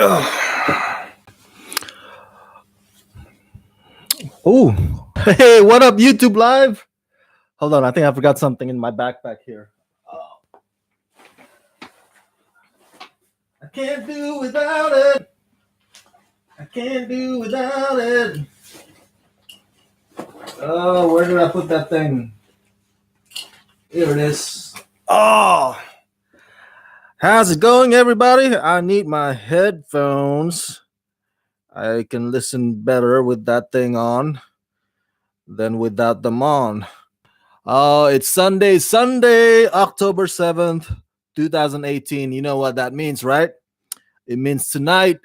Oh, hey, what up, YouTube Live? Hold on, I think I forgot something in my backpack here. I can't do without it. I can't do without it. Oh, where did I put that thing? Here it is. Oh, how's it going, everybody? I need my headphones. I can listen better with that thing on than without them on. Oh, it's Sunday, October 7th, 2018. You know what that means, right? It means tonight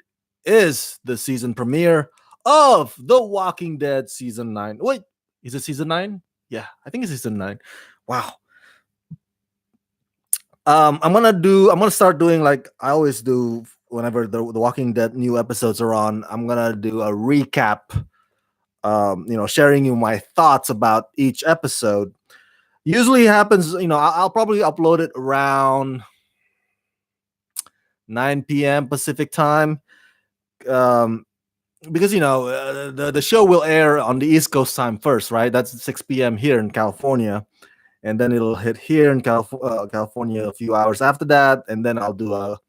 is the season premiere of The Walking Dead Season 9. Wait, is it Season 9? Yeah, I think it's Season 9. Wow. I'm gonna start doing like I always do whenever the Walking Dead new episodes are on. I'm gonna do a recap, sharing you my thoughts about each episode. Usually happens, I'll probably upload it around 9 p.m. Pacific time. Because the show will air on the East Coast time first, right? That's 6 p.m. here in California, and then it'll hit here in California a few hours after that, and then I'll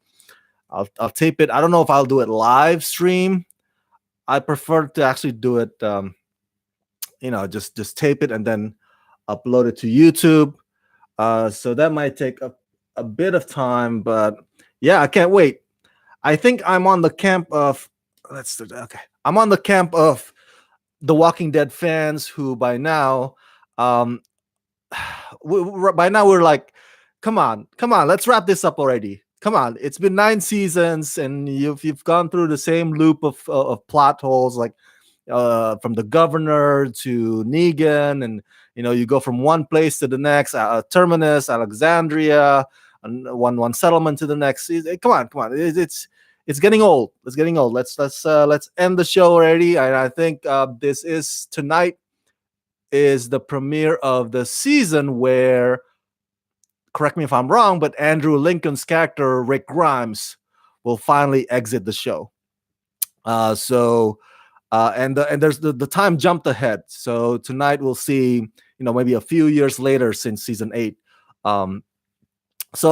tape it. I don't know if I'll do it live stream. I prefer to actually do it, just tape it and then upload it to YouTube. So that might take a bit of time, but yeah, I can't wait. I think I'm on the camp of I'm on the camp of the Walking Dead fans who by now, we're like, come on, let's wrap this up already. Come on, it's been 9 seasons and you've gone through the same loop of plot holes, like from the governor to Negan, and you go from one place to the next, Terminus, Alexandria, and one settlement to the next. Come on, it's getting old. Let's end the show already. And I think this is tonight is the premiere of the season where, correct me if I'm wrong, but Andrew Lincoln's character Rick Grimes will finally exit the show. And there's the time jumped ahead. So tonight we'll see, maybe a few years later since season 8. So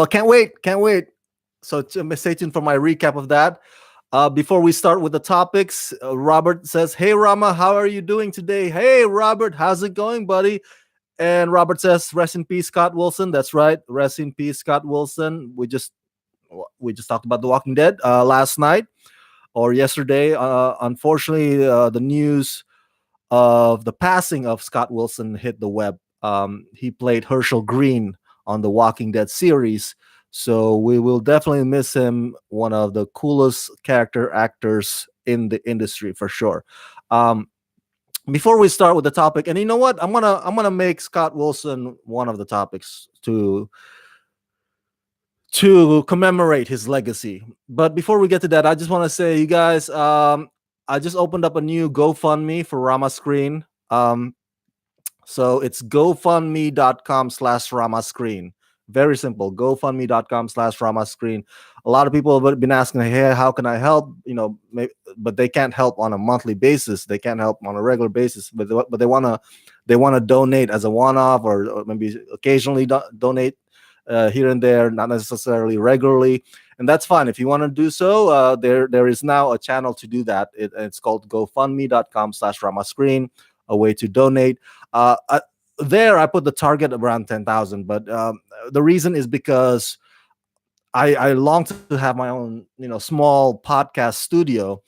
I can't wait. So stay tuned for my recap of that. Before we start with the topics, Robert says, "Hey Rama, how are you doing today?" Hey Robert, how's it going, buddy? And Robert says, "Rest in peace, Scott Wilson." That's right, rest in peace, Scott Wilson. We just talked about The Walking Dead last night or yesterday. Unfortunately, the news of the passing of Scott Wilson hit the web. He played Herschel Green on the Walking Dead series, so we will definitely miss him. One of the coolest character actors in the industry for sure. Before we start with the topic, and you know what, I'm gonna make Scott Wilson one of the topics to commemorate his legacy. But before we get to that, I just want to say, you guys, I just opened up a new GoFundMe for Rama Screen. So it's gofundme.com/Rama Screen. Very simple. gofundme.com/Rama Screen. A lot of people have been asking, hey, how can I help? But they can't help on a monthly basis. They can't help on a regular basis. But they wanna donate as a one-off, or maybe occasionally donate here and there, not necessarily regularly. And that's fine. If you want to do so, there is now a channel to do that. It's called gofundme.com/Rama Screen, a way to donate. There, I put the target around 10,000, but the reason is because I long to have my own, small podcast studio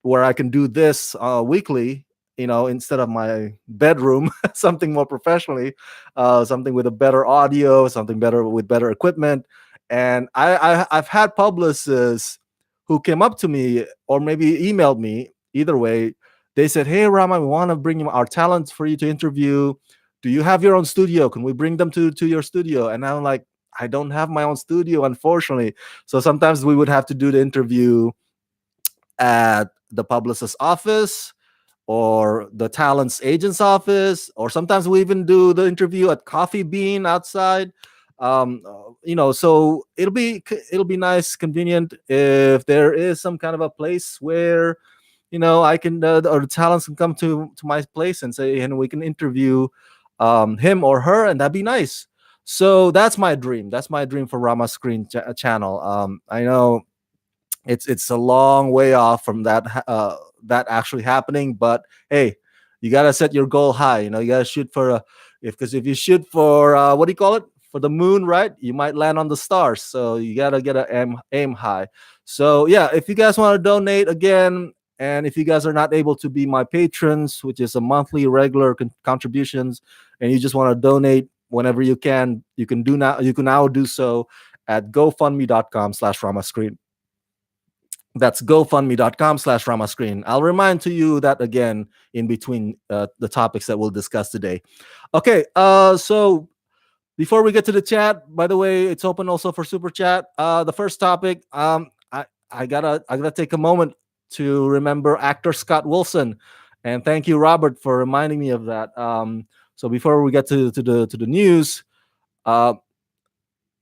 where I can do this weekly, instead of my bedroom, something more professionally, something with a better audio, something better with better equipment. And I've had publicists who came up to me or maybe emailed me. Either way, they said, "Hey Rama, we want to bring our talents for you to interview. Do you have your own studio? Can we bring them to your studio?" And I'm like, I don't have my own studio, unfortunately. So sometimes we would have to do the interview at the publicist's office or the talent's agent's office, or sometimes we even do the interview at Coffee Bean outside. So it'll be nice, convenient if there is some kind of a place where I can or the talents can come to my place and say, and we can interview him or her, and that'd be nice. So that's my dream. That's my dream for Rama Screen channel. I know it's a long way off from that actually happening, but hey, you gotta set your goal high. You gotta shoot for if you shoot for what do you call it, for the moon, right, you might land on the stars. So you gotta get a aim high. So yeah, if you guys want to donate again, and if you guys are not able to be my patrons, which is a monthly regular contributions, and you just want to donate whenever you can now do so at gofundme.com/ramascreen. That's gofundme.com/ramascreen. I'll remind to you that again in between the topics that we'll discuss today. Okay, so before we get to the chat, by the way, it's open also for super chat. The first topic, I gotta take a moment to remember actor Scott Wilson, and thank you, Robert, for reminding me of that. So before we get to the news, uh,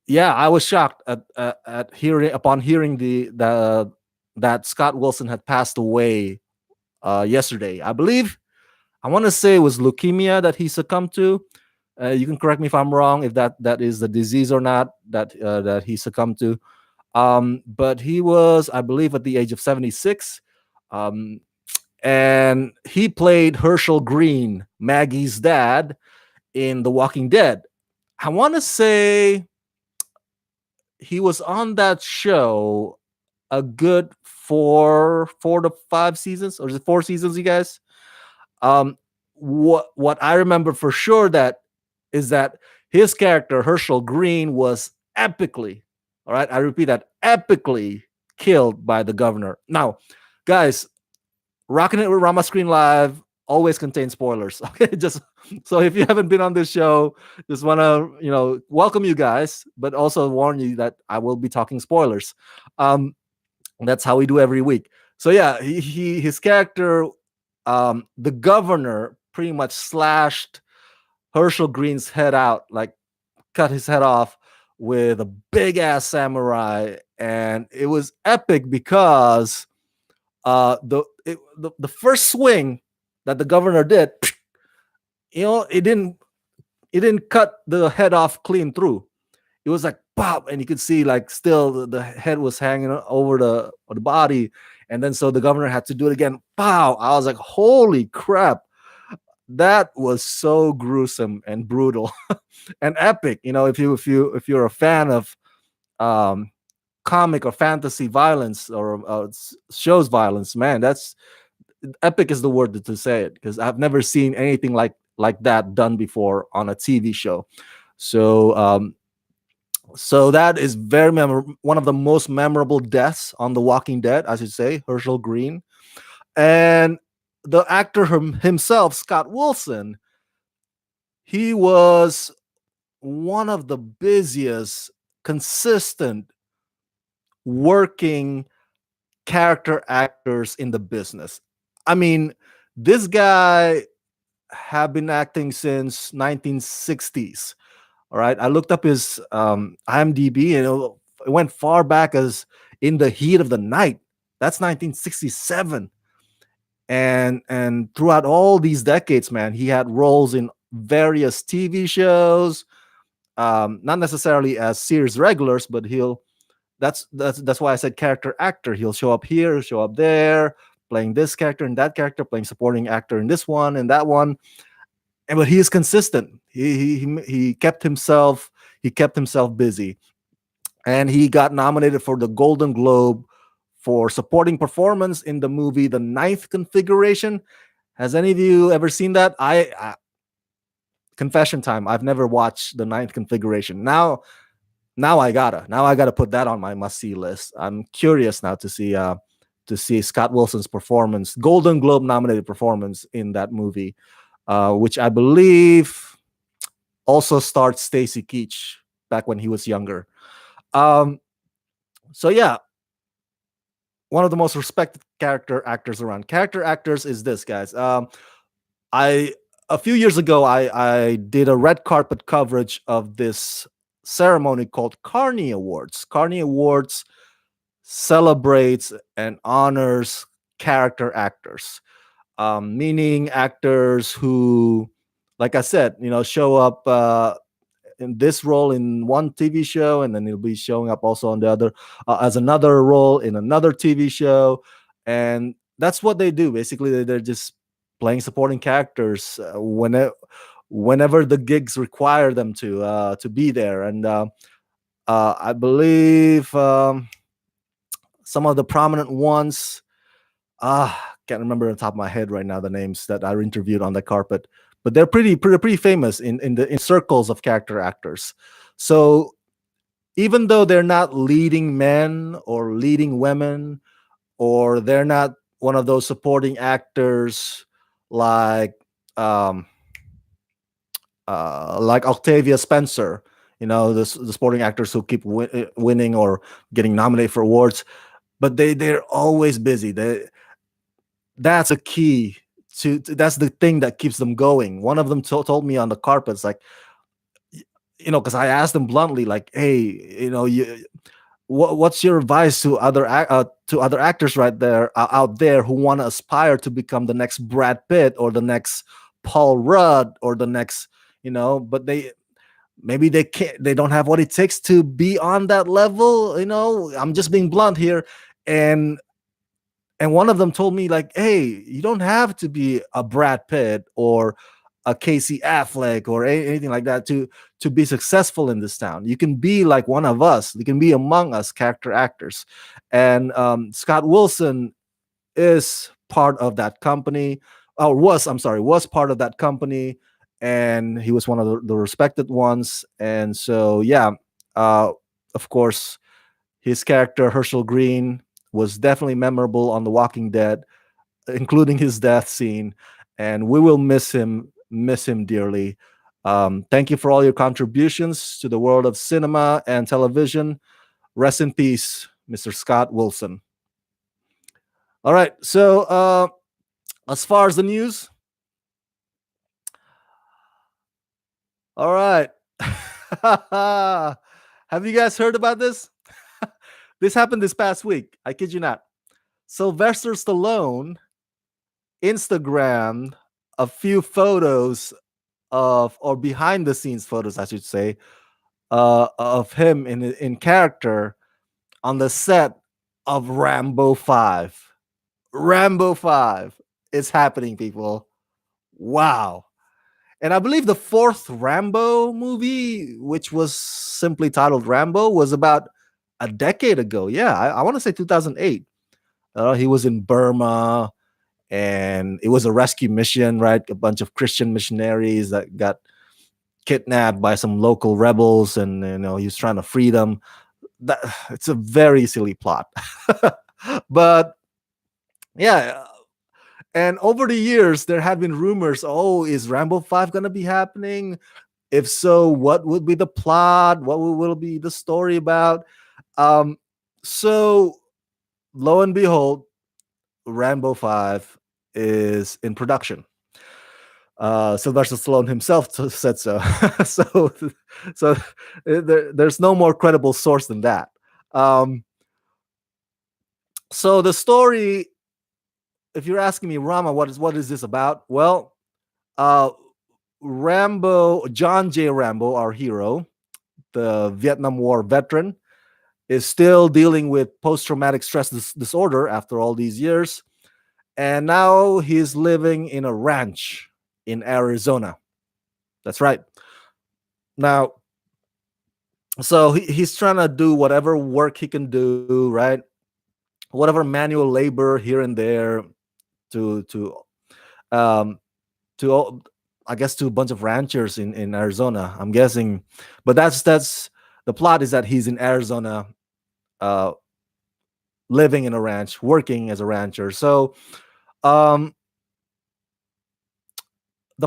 yeah, I was shocked at hearing the that Scott Wilson had passed away yesterday. I believe I want to say it was leukemia that he succumbed to. You can correct me if I'm wrong, if that is the disease or not that he succumbed to. But he was, I believe, at the age of 76. Um, and he played Herschel Green, Maggie's dad, in The Walking Dead. I want to say he was on that show a good four to 5 seasons, or is it 4 seasons, you guys? What I remember for sure that is that his character Herschel Green was epically, all right, I repeat that, epically killed by the governor. Now, guys, Rocking It with Rama Screen Live always contains spoilers. Okay, just so if you haven't been on this show, just want to welcome you guys, but also warn you that I will be talking spoilers. That's how we do every week. So yeah, his character, the governor, pretty much slashed Herschel Green's head out, like cut his head off with a big ass samurai, and it was epic because the first swing that the governor did, it didn't cut the head off clean through. It was like pop, and you could see like still the head was hanging over the body, and then so the governor had to do it again. Pow! I was like, holy crap, that was so gruesome and brutal and epic. If you're a fan of um, comic or fantasy violence or shows violence, man, that's epic is the word to say it, because I've never seen anything like that done before on a TV show. So that is very one of the most memorable deaths on The Walking Dead, I should say, Herschel Green. And the actor himself, Scott Wilson, he was one of the busiest, consistent, working character actors in the business. I mean, this guy have been acting since 1960s. All right, I looked up his IMDb, and it went far back as In the Heat of the Night. That's 1967. And throughout all these decades, man, he had roles in various TV shows, not necessarily as series regulars, but that's why I said character actor. He'll show up here, show up there, playing this character and that character, playing supporting actor in this one and that one. But he is consistent. He kept himself busy, and he got nominated for the Golden Globe for supporting performance in the movie The Ninth Configuration. Has any of you ever seen that? I confession time, I've never watched The Ninth Configuration. Now I gotta put that on my must-see list. I'm curious now to see Scott Wilson's performance, Golden Globe nominated performance in that movie, which I believe also starred Stacy Keach back when he was younger. So yeah, one of the most respected character actors around. Character actors is this, guys. A few years ago, I did a red carpet coverage of this ceremony called Carney Awards. Carney Awards celebrates and honors character actors, meaning actors who, like I said, show up in this role in one TV show, and then he'll be showing up also on the other as another role in another TV show, and that's what they do. Basically, they're just playing supporting characters whenever the gigs require them to be there. And I believe some of the prominent ones. Can't remember on the top of my head right now the names that I interviewed on the carpet, but they're pretty famous in circles of character actors. So even though they're not leading men or leading women, or they're not one of those supporting actors like um, like Octavia Spencer, the supporting actors who keep winning or getting nominated for awards, but they're always busy. That's a key that's the thing that keeps them going. One of them told me on the carpets, like, because I asked them bluntly, like, hey, what's your advice to other actors right there out there who want to aspire to become the next Brad Pitt or the next Paul Rudd or the next, but maybe they don't have what it takes to be on that level. I'm just being blunt here. And one of them told me, like, hey, you don't have to be a Brad Pitt or a Casey Affleck or anything like that to be successful in this town. You can be like one of us. You can be among us character actors. And Scott Wilson is part of that company, or was part of that company. And he was one of the respected ones. And so, yeah, of course, his character, Herschel Green, was definitely memorable on The Walking Dead, including his death scene. And we will miss him dearly. Thank you for all your contributions to the world of cinema and television. Rest in peace, Mr. Scott Wilson. All right. So, as far as the news, all right. Have you guys heard about this? This happened this past week. I kid you not. Sylvester Stallone Instagrammed a few photos or behind the scenes photos, I should say, of him in character on the set of Rambo 5. Rambo 5 is happening, people. Wow. And I believe the fourth Rambo movie, which was simply titled Rambo, was about a decade ago. Yeah, I want to say 2008. He was in Burma, and it was a rescue mission, right? A bunch of Christian missionaries that got kidnapped by some local rebels, and he was trying to free them. It's a very silly plot. But yeah, and over the years there had been rumors, oh, is Rambo 5 going to be happening? If so, what would be the plot? What will be the story about? So lo and behold, Rambo 5 is in production. Sylvester Stallone himself said so. so there's no more credible source than that. So the story, if you're asking me, Rama, what is this about? Well, Rambo, John J. Rambo, our hero, the Vietnam War veteran, is still dealing with post-traumatic stress disorder after all these years. And now he's living in a ranch in Arizona. That's right. Now, so he's trying to do whatever work he can do, right? Whatever manual labor here and there to I guess to a bunch of ranchers in Arizona, I'm guessing. But that's the plot, is that he's in Arizona, living in a ranch, working as a rancher. So the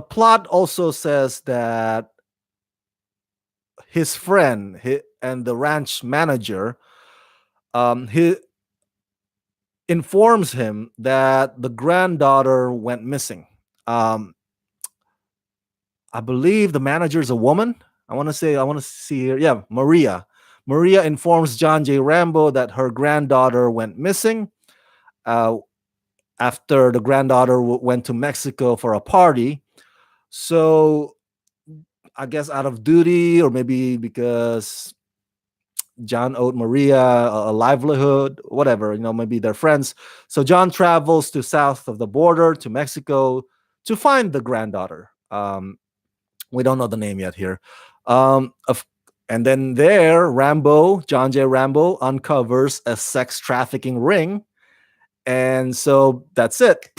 plot also says that his friend and the ranch manager, he informs him that the granddaughter went missing. I believe the manager is a woman, I want to see here. Yeah, Maria. Maria informs John J. Rambo that her granddaughter went missing. Uh, after the granddaughter went to Mexico for a party. So I guess out of duty, or maybe because John owed Maria a livelihood, whatever, maybe they're friends. So John travels to south of the border to Mexico to find the granddaughter. We don't know the name yet here. Of And then there, John J. Rambo uncovers a sex trafficking ring. And so that's it.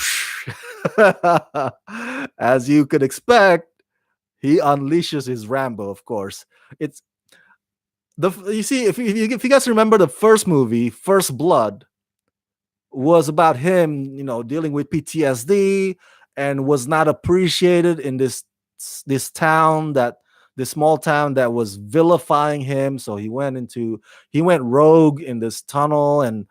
As you could expect, he unleashes his Rambo, of course. It's you see, if you guys remember the first movie, First Blood, was about him, dealing with PTSD and was not appreciated in this town that this small town that was vilifying him. So he went rogue in this tunnel, and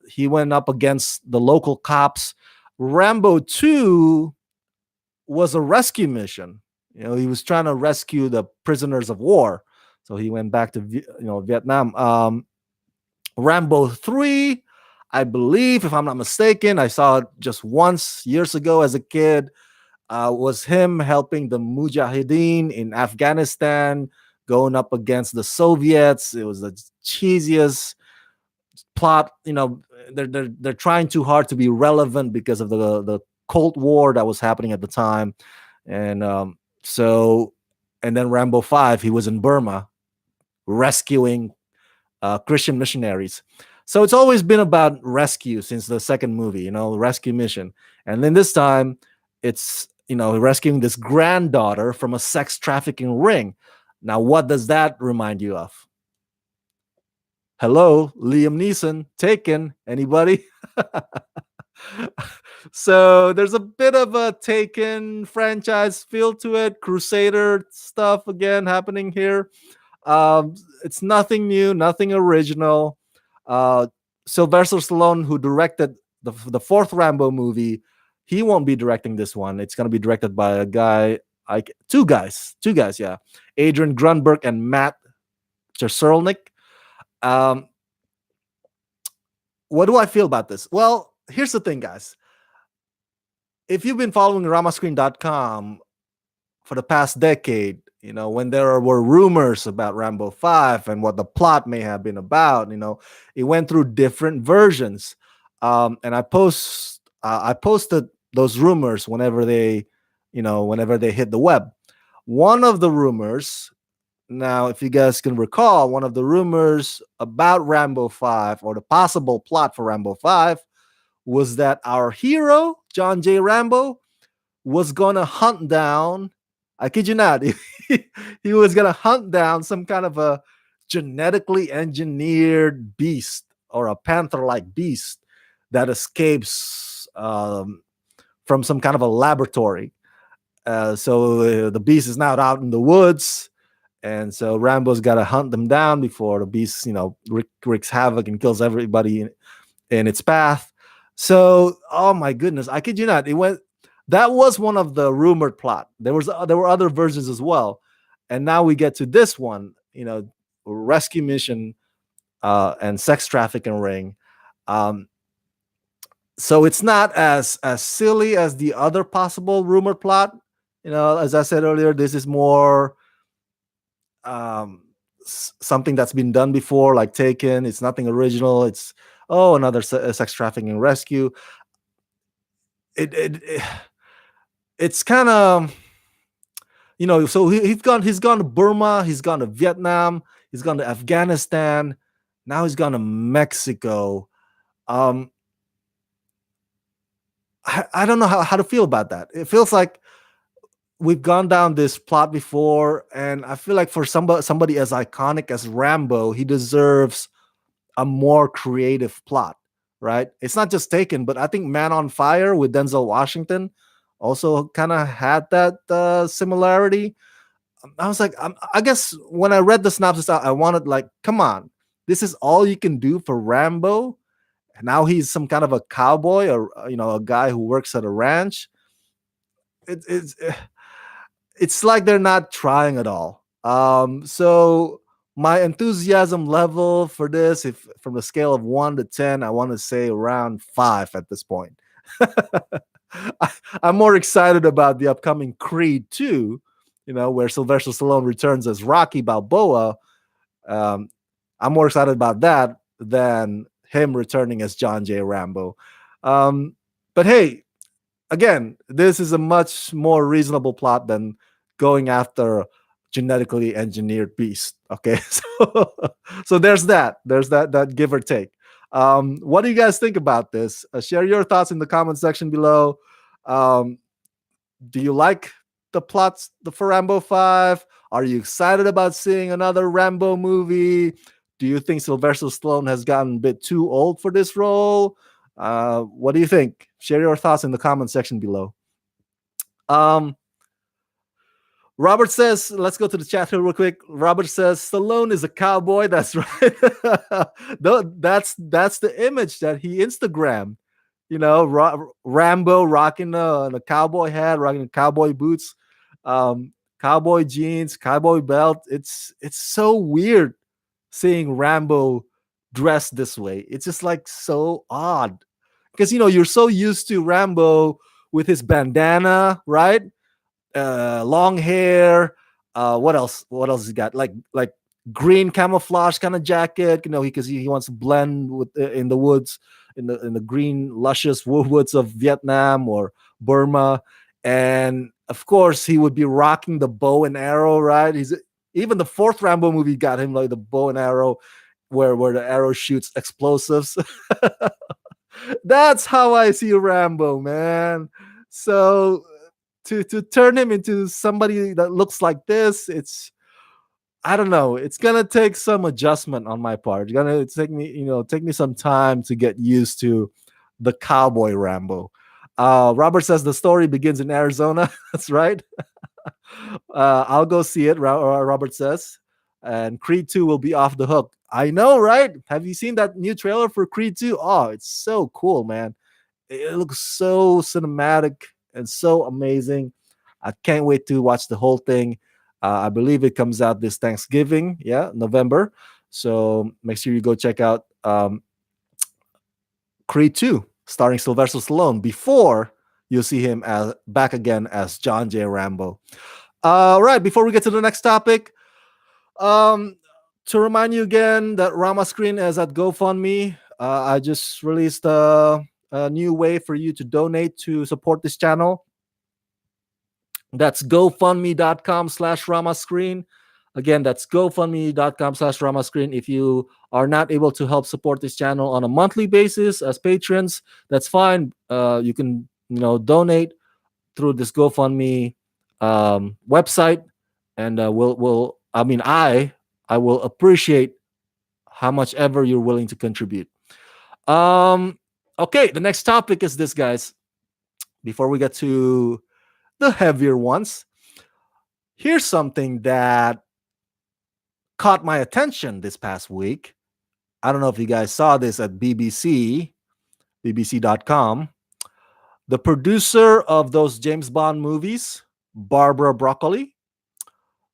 he went up against the local cops. Rambo 2 was a rescue mission. He was trying to rescue the prisoners of war. So he went back to Vietnam. Rambo 3, I believe, if I'm not mistaken, I saw it just once years ago as a kid, was him helping the Mujahideen in Afghanistan, going up against the Soviets. It was the cheesiest plot. They're trying too hard to be relevant because of the Cold War that was happening at the time. And and then Rambo 5, he was in Burma rescuing Christian missionaries. So it's always been about rescue since the second movie, rescue mission. And then this time it's, rescuing this granddaughter from a sex trafficking ring. Now, what does that remind you of? Hello, Liam Neeson, Taken, anybody? So there's a bit of a Taken franchise feel to it, Crusader stuff again happening here. It's nothing new, nothing original. Sylvester Stallone, who directed the fourth Rambo movie, he won't be directing this one. It's going to be directed by a guy, two guys, yeah, Adrian Grunberg and Matt Cherselnik. What do I feel about this? Well, here's the thing, guys. If you've been following ramascreen.com for the past decade, when there were rumors about Rambo 5 and what the plot may have been about, it went through different versions. And I posted those rumors whenever they hit the web. One of the rumors, now, if you guys can recall, one of the rumors about Rambo 5, or the possible plot for Rambo 5, was that our hero, John J. Rambo, was going to hunt down, I kid you not, he was going to hunt down some kind of a genetically engineered beast, or a panther-like beast that escapes from some kind of a laboratory. So the beast is now out in the woods, and so Rambo's got to hunt them down before the beast, wreaks havoc and kills everybody in its path. So, oh my goodness, I kid you not, that was one of the rumored plot. There were other versions as well, and now we get to this one, rescue mission and sex trafficking ring. So it's not as silly as the other possible rumored plot. As I said earlier, this is more something that's been done before, like Taken. It's nothing original. It's another sex trafficking rescue. It's kind of, so he's gone to Burma, he's gone to Vietnam, he's gone to Afghanistan, now he's gone to Mexico. I don't know how to feel about that. It feels like we've gone down this plot before, and I feel like for somebody as iconic as Rambo, he deserves a more creative plot, right? It's not just Taken, but I think Man on Fire with Denzel Washington also kind of had that similarity. I was like, I guess when I read the synopsis, I wanted, like, come on, this is all you can do for Rambo. Now he's some kind of a cowboy, or a guy who works at a ranch. It's it's like they're not trying at all. So my enthusiasm level for this, if from a scale of 1 to 10, I want to say around 5 at this point. I'm more excited about the upcoming Creed 2, where Sylvester Stallone returns as Rocky Balboa. Um, I'm more excited about that than him returning as John J. Rambo. But hey, again, this is a much more reasonable plot than going after genetically engineered beast. Okay, so there's that. There's that give or take. What do you guys think about this? Share your thoughts in the comment section below. Um, do you like the plots for Rambo 5? Are you excited about seeing another Rambo movie? Do you think Sylvester Stallone has gotten a bit too old for this role? What do you think? Share your thoughts in the comment section below. Um, Robert says, let's go to the chat here real quick. Robert says, Stallone is a cowboy. That's right. That's the image that he Instagrammed. Rambo rocking a cowboy hat, rocking cowboy boots, cowboy jeans, cowboy belt. It's so weird seeing Rambo dressed this way. It's just like so odd because you're so used to Rambo with his bandana, right? Long hair. What else? What else he got? Like green camouflage kind of jacket. Because he wants to blend with in the woods, in the green luscious woods of Vietnam or Burma, and of course he would be rocking the bow and arrow. Right? He's even the fourth Rambo movie got him like the bow and arrow, where the arrow shoots explosives. That's how I see Rambo, man. So to turn him into somebody that looks like this, it's I don't know. It's gonna take some adjustment on my part. It's gonna take me some time to get used to the cowboy Rambo. Robert says the story begins in Arizona. That's right. I'll go see it. Robert says, and Creed 2 will be off the hook. I know, right? Have you seen that new trailer for Creed 2? Oh, it's so cool, man. It looks so cinematic and so amazing. I can't wait to watch the whole thing. I believe it comes out this Thanksgiving, yeah, November. So make sure you go check out Creed 2, starring Sylvester Stallone, before you see him back again as John J. Rambo. All right, before we get to the next topic, um, to remind you again that Rama Screen is at GoFundMe. I just released a new way for you to donate to support this channel. That's gofundme.com/ramascreen. Again, that's gofundme.com/ramascreen. If you are not able to help support this channel on a monthly basis as patrons, that's fine. You can donate through this GoFundMe website, and I will appreciate how much ever you're willing to contribute. Okay, the next topic is this, guys. Before we get to the heavier ones, here's something that caught my attention this past week. I don't know if you guys saw this at bbc.com. The producer of those James Bond movies, Barbara Broccoli,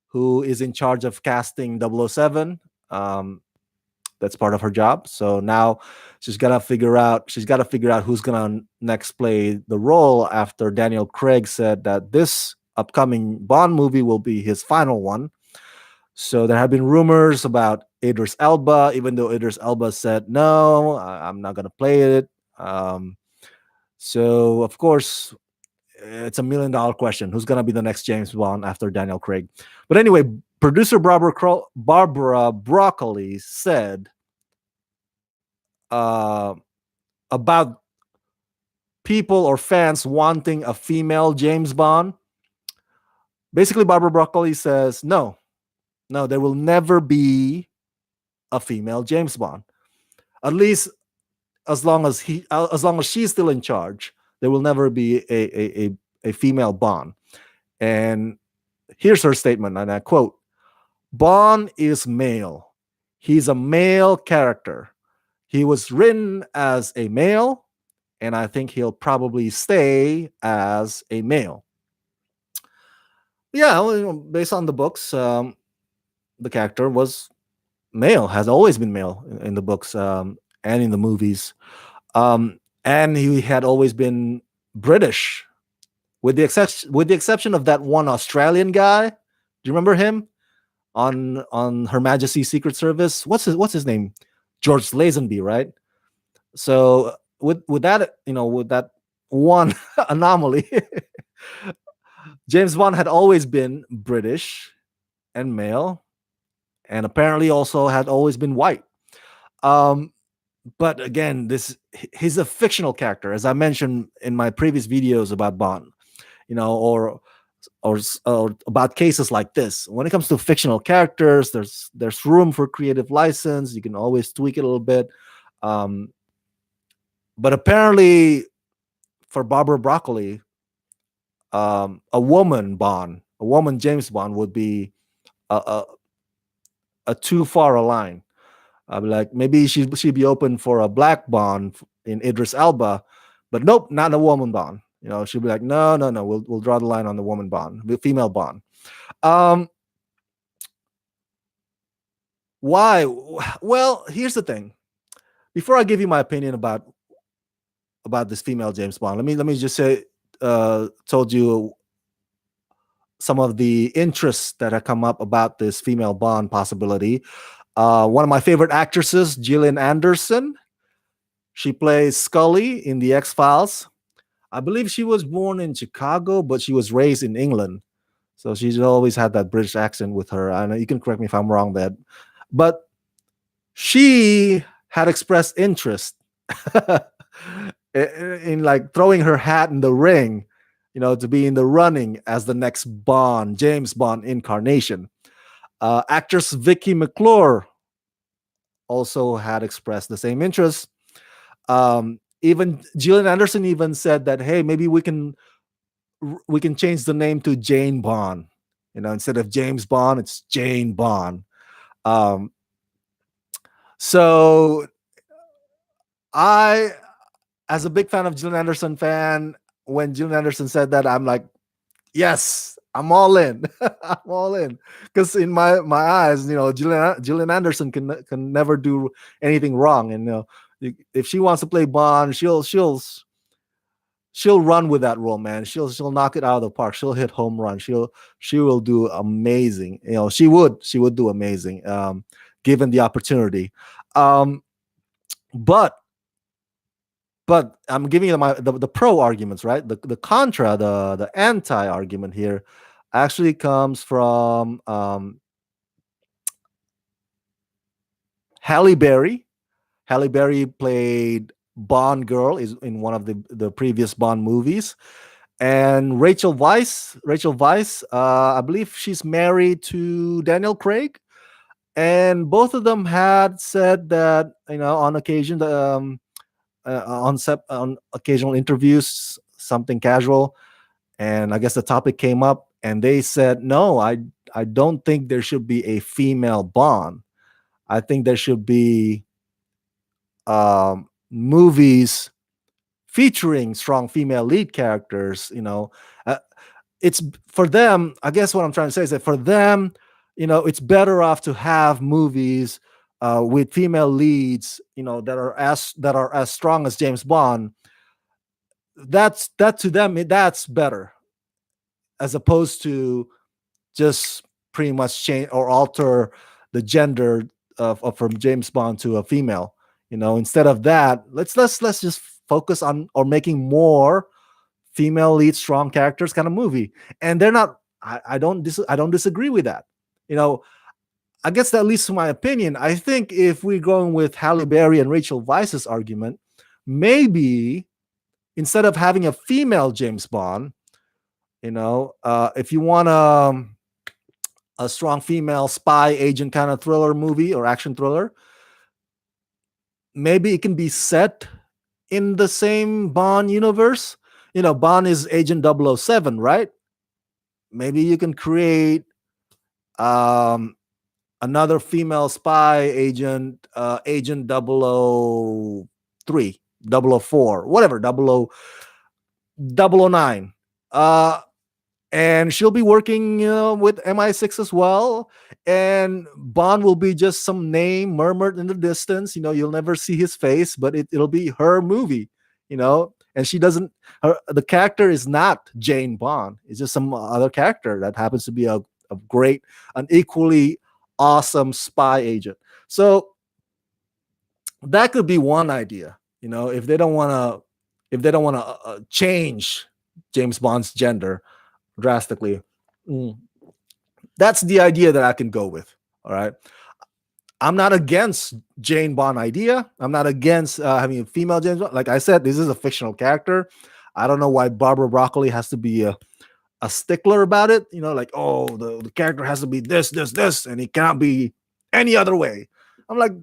who is in charge of casting 007, that's part of her job. So now she's got to figure out who's going to next play the role after Daniel Craig said that this upcoming Bond movie will be his final one. So there have been rumors about Idris Elba, even though Idris Elba said, no, I'm not going to play it. So, of course, it's $1 million question. Who's going to be the next James Bond after Daniel Craig? But anyway, producer Barbara Broccoli said about people or fans wanting a female James Bond. Basically, Barbara Broccoli says, no, there will never be a female James Bond. At least as long as she's still in charge, there will never be a female Bond. And here's her statement, and I quote, Bond is male. He's a male character. He was written as a male, and I think he'll probably stay as a male. Yeah, well, based on the books, the character was male, has always been male in the books, and in the movies. And he had always been British, with the exception of that one Australian guy. Do you remember him on Her Majesty's Secret Service? What's his name? George Lazenby, right? So with that, with that one anomaly, James Bond had always been British and male, and apparently also had always been white. Um, but again, he's a fictional character, as I mentioned in my previous videos about Bond. Or about cases like this. When it comes to fictional characters, there's room for creative license. You can always tweak it a little bit. Um, but apparently, for Barbara Broccoli, a woman James Bond would be a, a, a too far a line. I'd be like, maybe she'd be open for a black Bond in Idris Elba, but nope, not a woman Bond. She'd be like, no, no, no, we'll draw the line on the woman Bond, the female Bond. Um, why? Well, here's the thing. Before I give you my opinion about this female James Bond, let me just say, told you some of the interests that have come up about this female Bond possibility. One of my favorite actresses, Gillian Anderson, she plays Scully in the X Files. I believe she was born in Chicago, but she was raised in England. So she's always had that British accent with her. I know you can correct me if I'm wrong there. But she had expressed interest in like throwing her hat in the ring, to be in the running as the next Bond, James Bond incarnation. Actress Vicky McClure also had expressed the same interest. Even Gillian Anderson even said that, hey, maybe we can change the name to Jane Bond. Instead of James Bond, it's Jane Bond. Um, so I, as a big fan of Gillian Anderson fan, when Gillian Anderson said that, I'm like, yes, I'm all in. I'm all in, because in my eyes, Gillian Anderson can never do anything wrong, and if she wants to play Bond, she'll run with that role, man. She'll knock it out of the park. She'll hit home run. She will do amazing. She would do amazing, given the opportunity. Um, but I'm giving you the pro arguments, right? The contra, the anti argument here, actually comes from Halle Berry. Halle Berry played Bond girl is in one of the previous Bond movies, and Rachel Weisz. I believe she's married to Daniel Craig, and both of them had said that on occasion, on occasional interviews, something casual, and I guess the topic came up, and they said, no, I don't think there should be a female Bond. I think there should be movies featuring strong female lead characters. Uh, it's for them. I guess what I'm trying to say is that for them, it's better off to have movies with female leads, that are as strong as James Bond. That to them, that's better, as opposed to just pretty much change or alter the gender of from James Bond to a female. Instead of that, let's just focus on or making more female lead strong characters kind of movie. And they're not. I don't disagree with that. You know, I guess that leads to my opinion. I think if we're going with Halle Berry and Rachel Weisz's argument, maybe instead of having a female James Bond, if you want a strong female spy agent kind of thriller movie or action thriller, maybe it can be set in the same Bond universe. Bond is Agent 007, right? Maybe you can create um, another female spy agent, Agent 003, 004, whatever, 00, 009. and she'll be working with MI6 as well. And Bond will be just some name murmured in the distance. You'll never see his face, but it'll be her movie. And she doesn't. The character is not Jane Bond. It's just some other character that happens to be a great, an equally awesome spy agent. So that could be one idea. If they don't want to, change James Bond's gender drastically. Mm. That's the idea that I can go with. All right. I'm not against Jane Bond idea. I'm not against having a female James Bond. Like I said, this is a fictional character. I don't know why Barbara Broccoli has to be a stickler about it. Like, oh, the character has to be this, and he cannot be any other way. I'm like,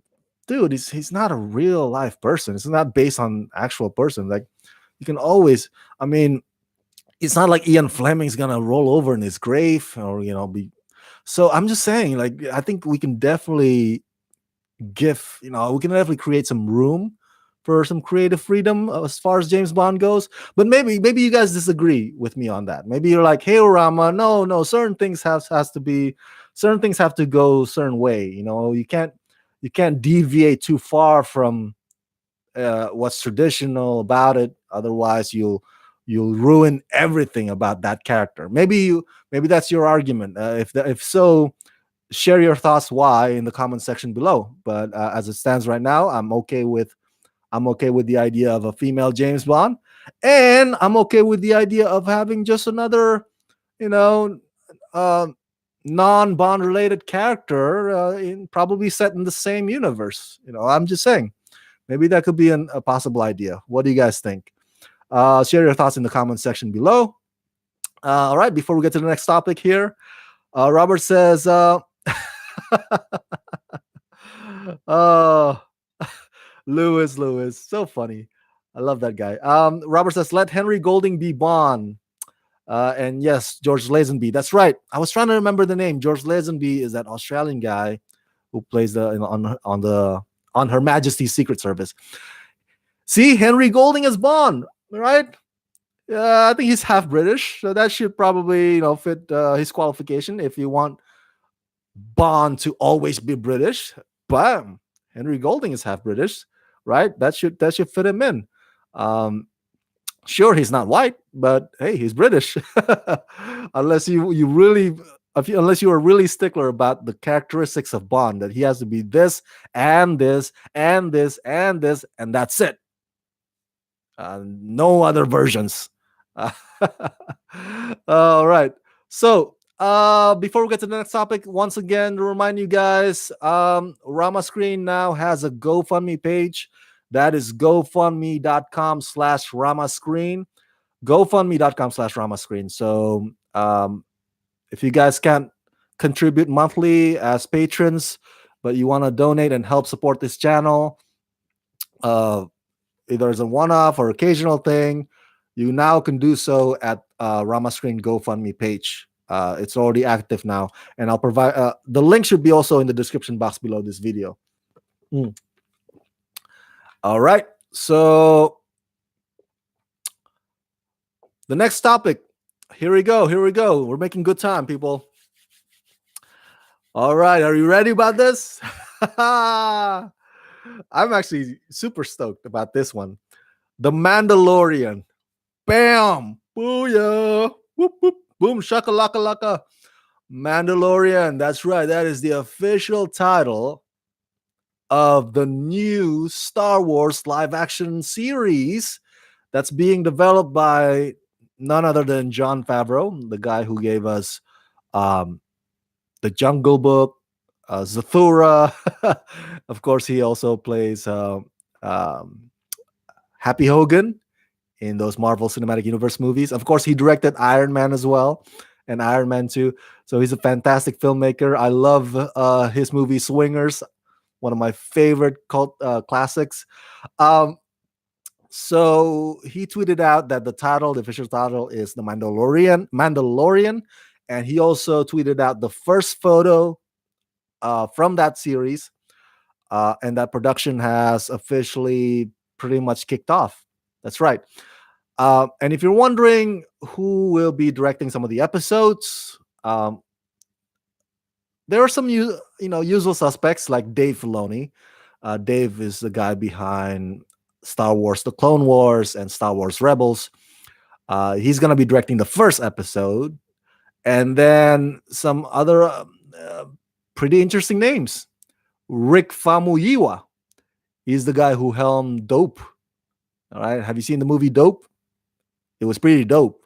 dude, he's not a real life person. It's not based on actual person. Like, you can always, I mean, it's not like Ian Fleming's gonna roll over in his grave or be. So I'm just saying, like, I think we can definitely create some room for some creative freedom as far as James Bond goes. But maybe you guys disagree with me on that. Maybe you're like, hey, Rama, no, certain things certain things have to go a certain way. You can't deviate too far from what's traditional about it. Otherwise, you'll ruin everything about that character. Maybe that's your argument. If so, share your thoughts why in the comment section below. But as it stands right now, I'm okay with the idea of a female James Bond, and I'm okay with the idea of having just another, you know, uh, non-Bond related character, probably set in the same universe. I'm just saying, maybe that could be a possible idea. What do you guys think? Share your thoughts in the comment section below. All right, before we get to the next topic here, Robert says, oh, Lewis, so funny. I love that guy. Robert says, let Henry Golding be Bond. And yes, George Lazenby. That's right. I was trying to remember the name. George Lazenby is that Australian guy who plays on Her Majesty's Secret Service. See, Henry Golding is Bond, right? I think he's half British, so that should probably fit his qualification. If you want Bond to always be British, bam, Henry Golding is half British, right? That should fit him in. Sure, he's not white, but hey, he's British. Unless you are really stickler about the characteristics of Bond, that he has to be this and this and this and this, and that's it. No other versions. All right. So before we get to the next topic, once again, to remind you guys, Rama Screen now has a GoFundMe page. That is gofundme.com/Rama Screen. gofundme.com/Rama Screen. So if you guys can't contribute monthly as patrons, but you want to donate and help support this channel, either as a one-off or occasional thing, you now can do so at Rama Screen GoFundMe page. It's already active now, and I'll provide the link should be also in the description box below this video. All right, so the next topic. Here we go. We're making good time, people. All right, are you ready about this? I'm actually super stoked about this one. The Mandalorian. Bam! Booyah! Whoop, whoop. Boom! Shakalaka laka. Mandalorian. That's right. That is the official title of the new Star Wars live-action series that's being developed by none other than Jon Favreau, the guy who gave us the Jungle Book, Zathura. Of course, he also plays Happy Hogan in those Marvel Cinematic Universe movies. Of course, he directed Iron Man as well, and Iron Man 2. So he's a fantastic filmmaker. I love his movie Swingers, one of my favorite cult classics. So he tweeted out that the official title is The Mandalorian. And he also tweeted out the first photo from that series. And that production has officially pretty much kicked off. That's right. And if you're wondering who will be directing some of the episodes, there are some usual suspects like Dave Filoni. Dave is the guy behind Star Wars: The Clone Wars and Star Wars Rebels. He's going to be directing the first episode, and then some other pretty interesting names. Rick Famuyiwa. He's the guy who helmed Dope. All right, have you seen the movie Dope? It was pretty dope.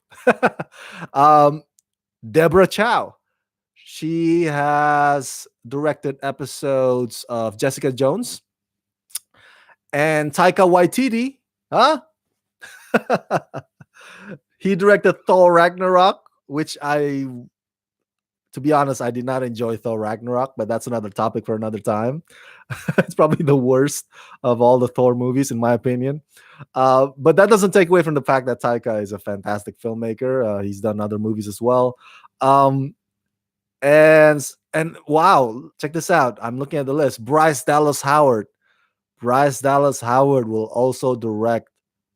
um, Deborah Chow. She has directed episodes of Jessica Jones. And Taika Waititi, huh? He directed Thor Ragnarok, which to be honest, I did not enjoy Thor Ragnarok, but that's another topic for another time. It's probably the worst of all the Thor movies, in my opinion. But that doesn't take away from the fact that Taika is a fantastic filmmaker. He's done other movies as well. And wow, check this out. I'm looking at the list. Bryce Dallas Howard. Bryce Dallas Howard will also direct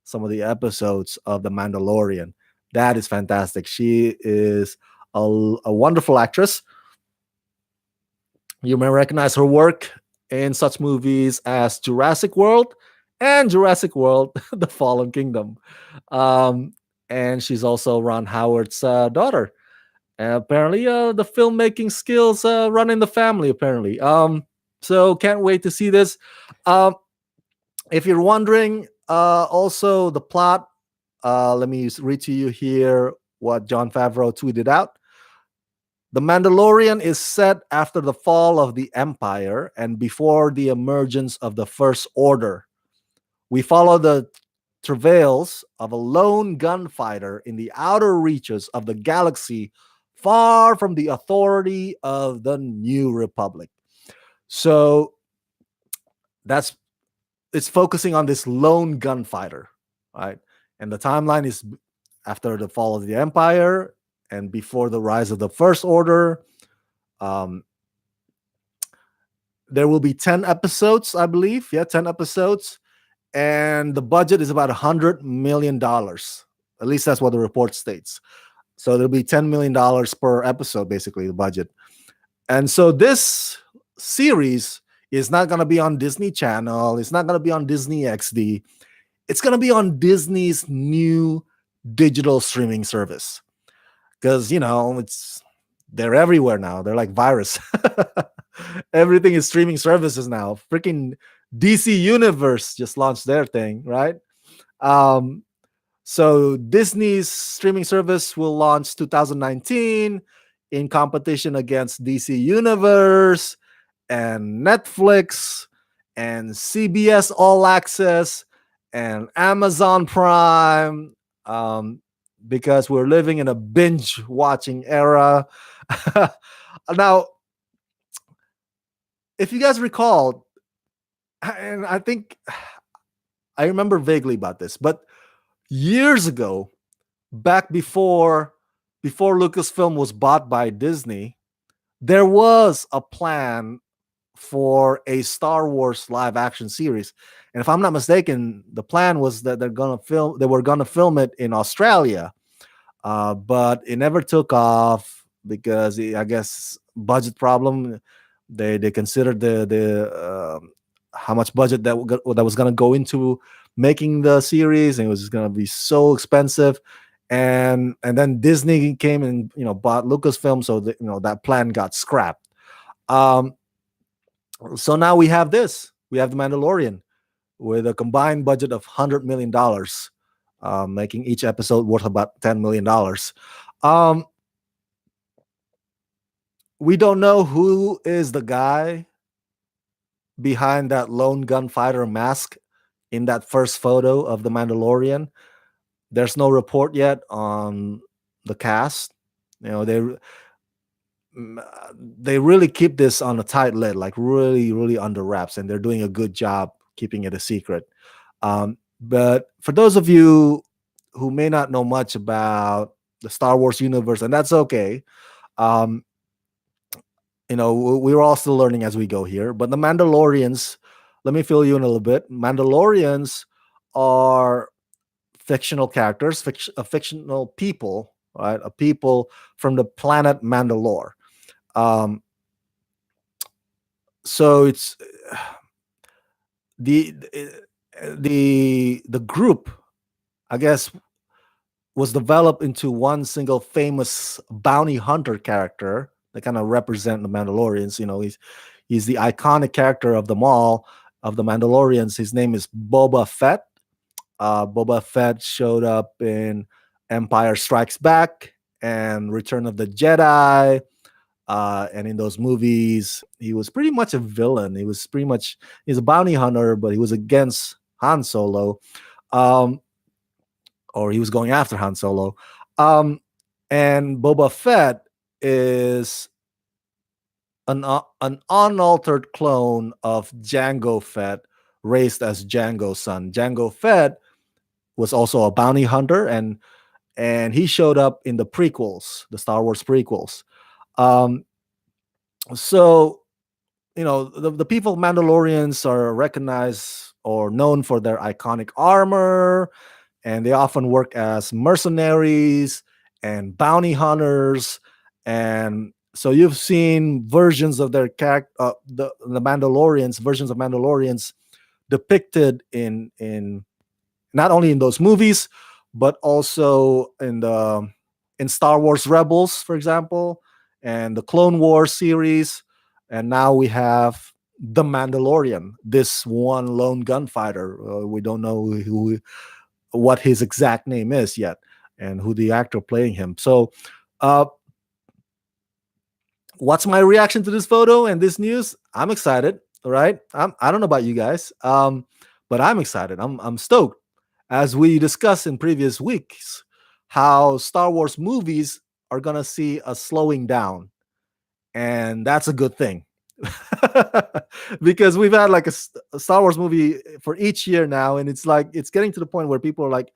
some of the episodes of The Mandalorian. That is fantastic. She is a wonderful actress. You may recognize her work in such movies as Jurassic World and Jurassic World: The Fallen Kingdom. And she's also Ron Howard's daughter. Apparently, the filmmaking skills run in the family, apparently. So can't wait to see this. If you're wondering, also the plot, let me read to you here what Jon Favreau tweeted out. The Mandalorian is set after the fall of the Empire and before the emergence of the First Order. We follow the travails of a lone gunfighter in the outer reaches of the galaxy, far from the authority of the New Republic. So it's focusing on this lone gunfighter, right? And the timeline is after the fall of the Empire and before the rise of the First Order. There will be 10 episodes, I believe. Yeah, 10 episodes. And the budget is about $100 million. At least that's what the report states. So there'll be $10 million per episode, basically, the budget. And so this series is not going to be on Disney Channel. It's not going to be on Disney XD. It's going to be on Disney's new digital streaming service. Because, they're everywhere now. They're like virus. Everything is streaming services now. Freaking DC Universe just launched their thing, right? So Disney's streaming service will launch 2019 in competition against DC Universe and Netflix and CBS All Access and Amazon Prime, because we're living in a binge watching era. Now, if you guys recall, and I think I remember vaguely about this, but years ago, back before Lucasfilm was bought by Disney, there was a plan for a Star Wars live action series. And if I'm not mistaken, the plan was that they were gonna film it in Australia. But it never took off because I guess budget problem. They considered the how much budget that was going to go into making the series, and it was going to be so expensive. And then Disney came and bought Lucasfilm, so that plan got scrapped. So now we have this. We have The Mandalorian with a combined budget of $100 million. Making each episode worth about $10 million. We don't know who is the guy behind that lone gunfighter mask in that first photo of The Mandalorian. There's no report yet on the cast. They really keep this on a tight lid, like really, really under wraps, and they're doing a good job keeping it a secret. But for those of you who may not know much about the Star Wars universe, and that's okay, we're all still learning as we go here. But the Mandalorians, let me fill you in a little bit. Mandalorians are fictional characters, fictional people, right? A people from the planet Mandalore. Um, so it's the the group, I guess, was developed into one single famous bounty hunter character that kind of represent the Mandalorians. You know, he's the iconic character of them all, of the Mandalorians. His name is Boba Fett. Boba Fett showed up in Empire Strikes Back and Return of the Jedi. And in those movies, he was pretty much a villain. He's a bounty hunter, but he was against Han Solo. Um, or he was going after Han Solo. And Boba Fett is an unaltered clone of Jango Fett, raised as Jango's son. Jango Fett was also a bounty hunter, and he showed up in the prequels, the Star Wars prequels. Um, so the people of Mandalorians are recognized or known for their iconic armor, and they often work as mercenaries and bounty hunters. And so you've seen versions of their character, the Mandalorians, versions of Mandalorians depicted in not only in those movies, but also in Star Wars Rebels, for example, and the Clone Wars series. And now we have the Mandalorian, this one lone gunfighter. We don't know what his exact name is yet, and who the actor playing him. So, what's my reaction to this photo and this news? I'm excited. All right, I don't know about you guys, but I'm excited. I'm stoked. As we discussed in previous weeks, how Star Wars movies are gonna see a slowing down, and that's a good thing. Because we've had like a Star Wars movie for each year now, and it's getting to the point where people are like,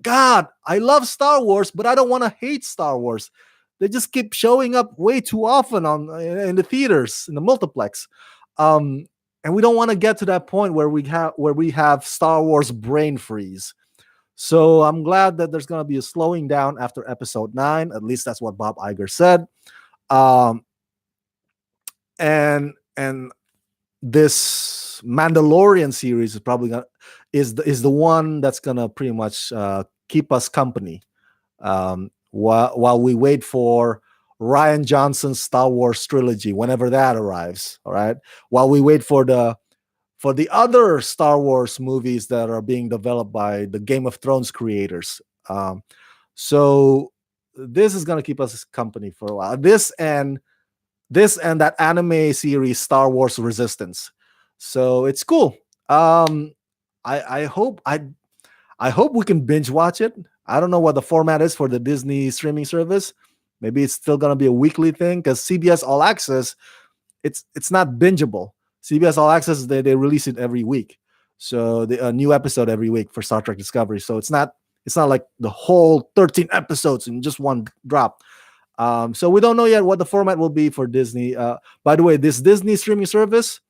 God, I love Star Wars, but I don't want to hate Star Wars. They just keep showing up way too often in the theaters, in the multiplex. And we don't want to get to that point where we have Star Wars brain freeze. So I'm glad that there's going to be a slowing down after episode 9. At least that's what Bob Iger said. Um, and this Mandalorian series is probably is the one that's gonna pretty much keep us company while we wait for Rian Johnson's Star Wars trilogy, whenever that arrives. All right, while we wait for the other Star Wars movies that are being developed by the Game of Thrones creators. So this is gonna keep us company for a while. This and that anime series Star Wars Resistance. So it's cool. I hope we can binge watch it. I don't know what the format is for the Disney streaming service. Maybe it's still gonna be a weekly thing, because CBS All Access, it's not bingeable. CBS All Access, they release it every week, so a new episode every week for Star Trek Discovery. So it's not like the whole 13 episodes in just one drop. So we don't know yet what the format will be for Disney. By the way, this Disney streaming service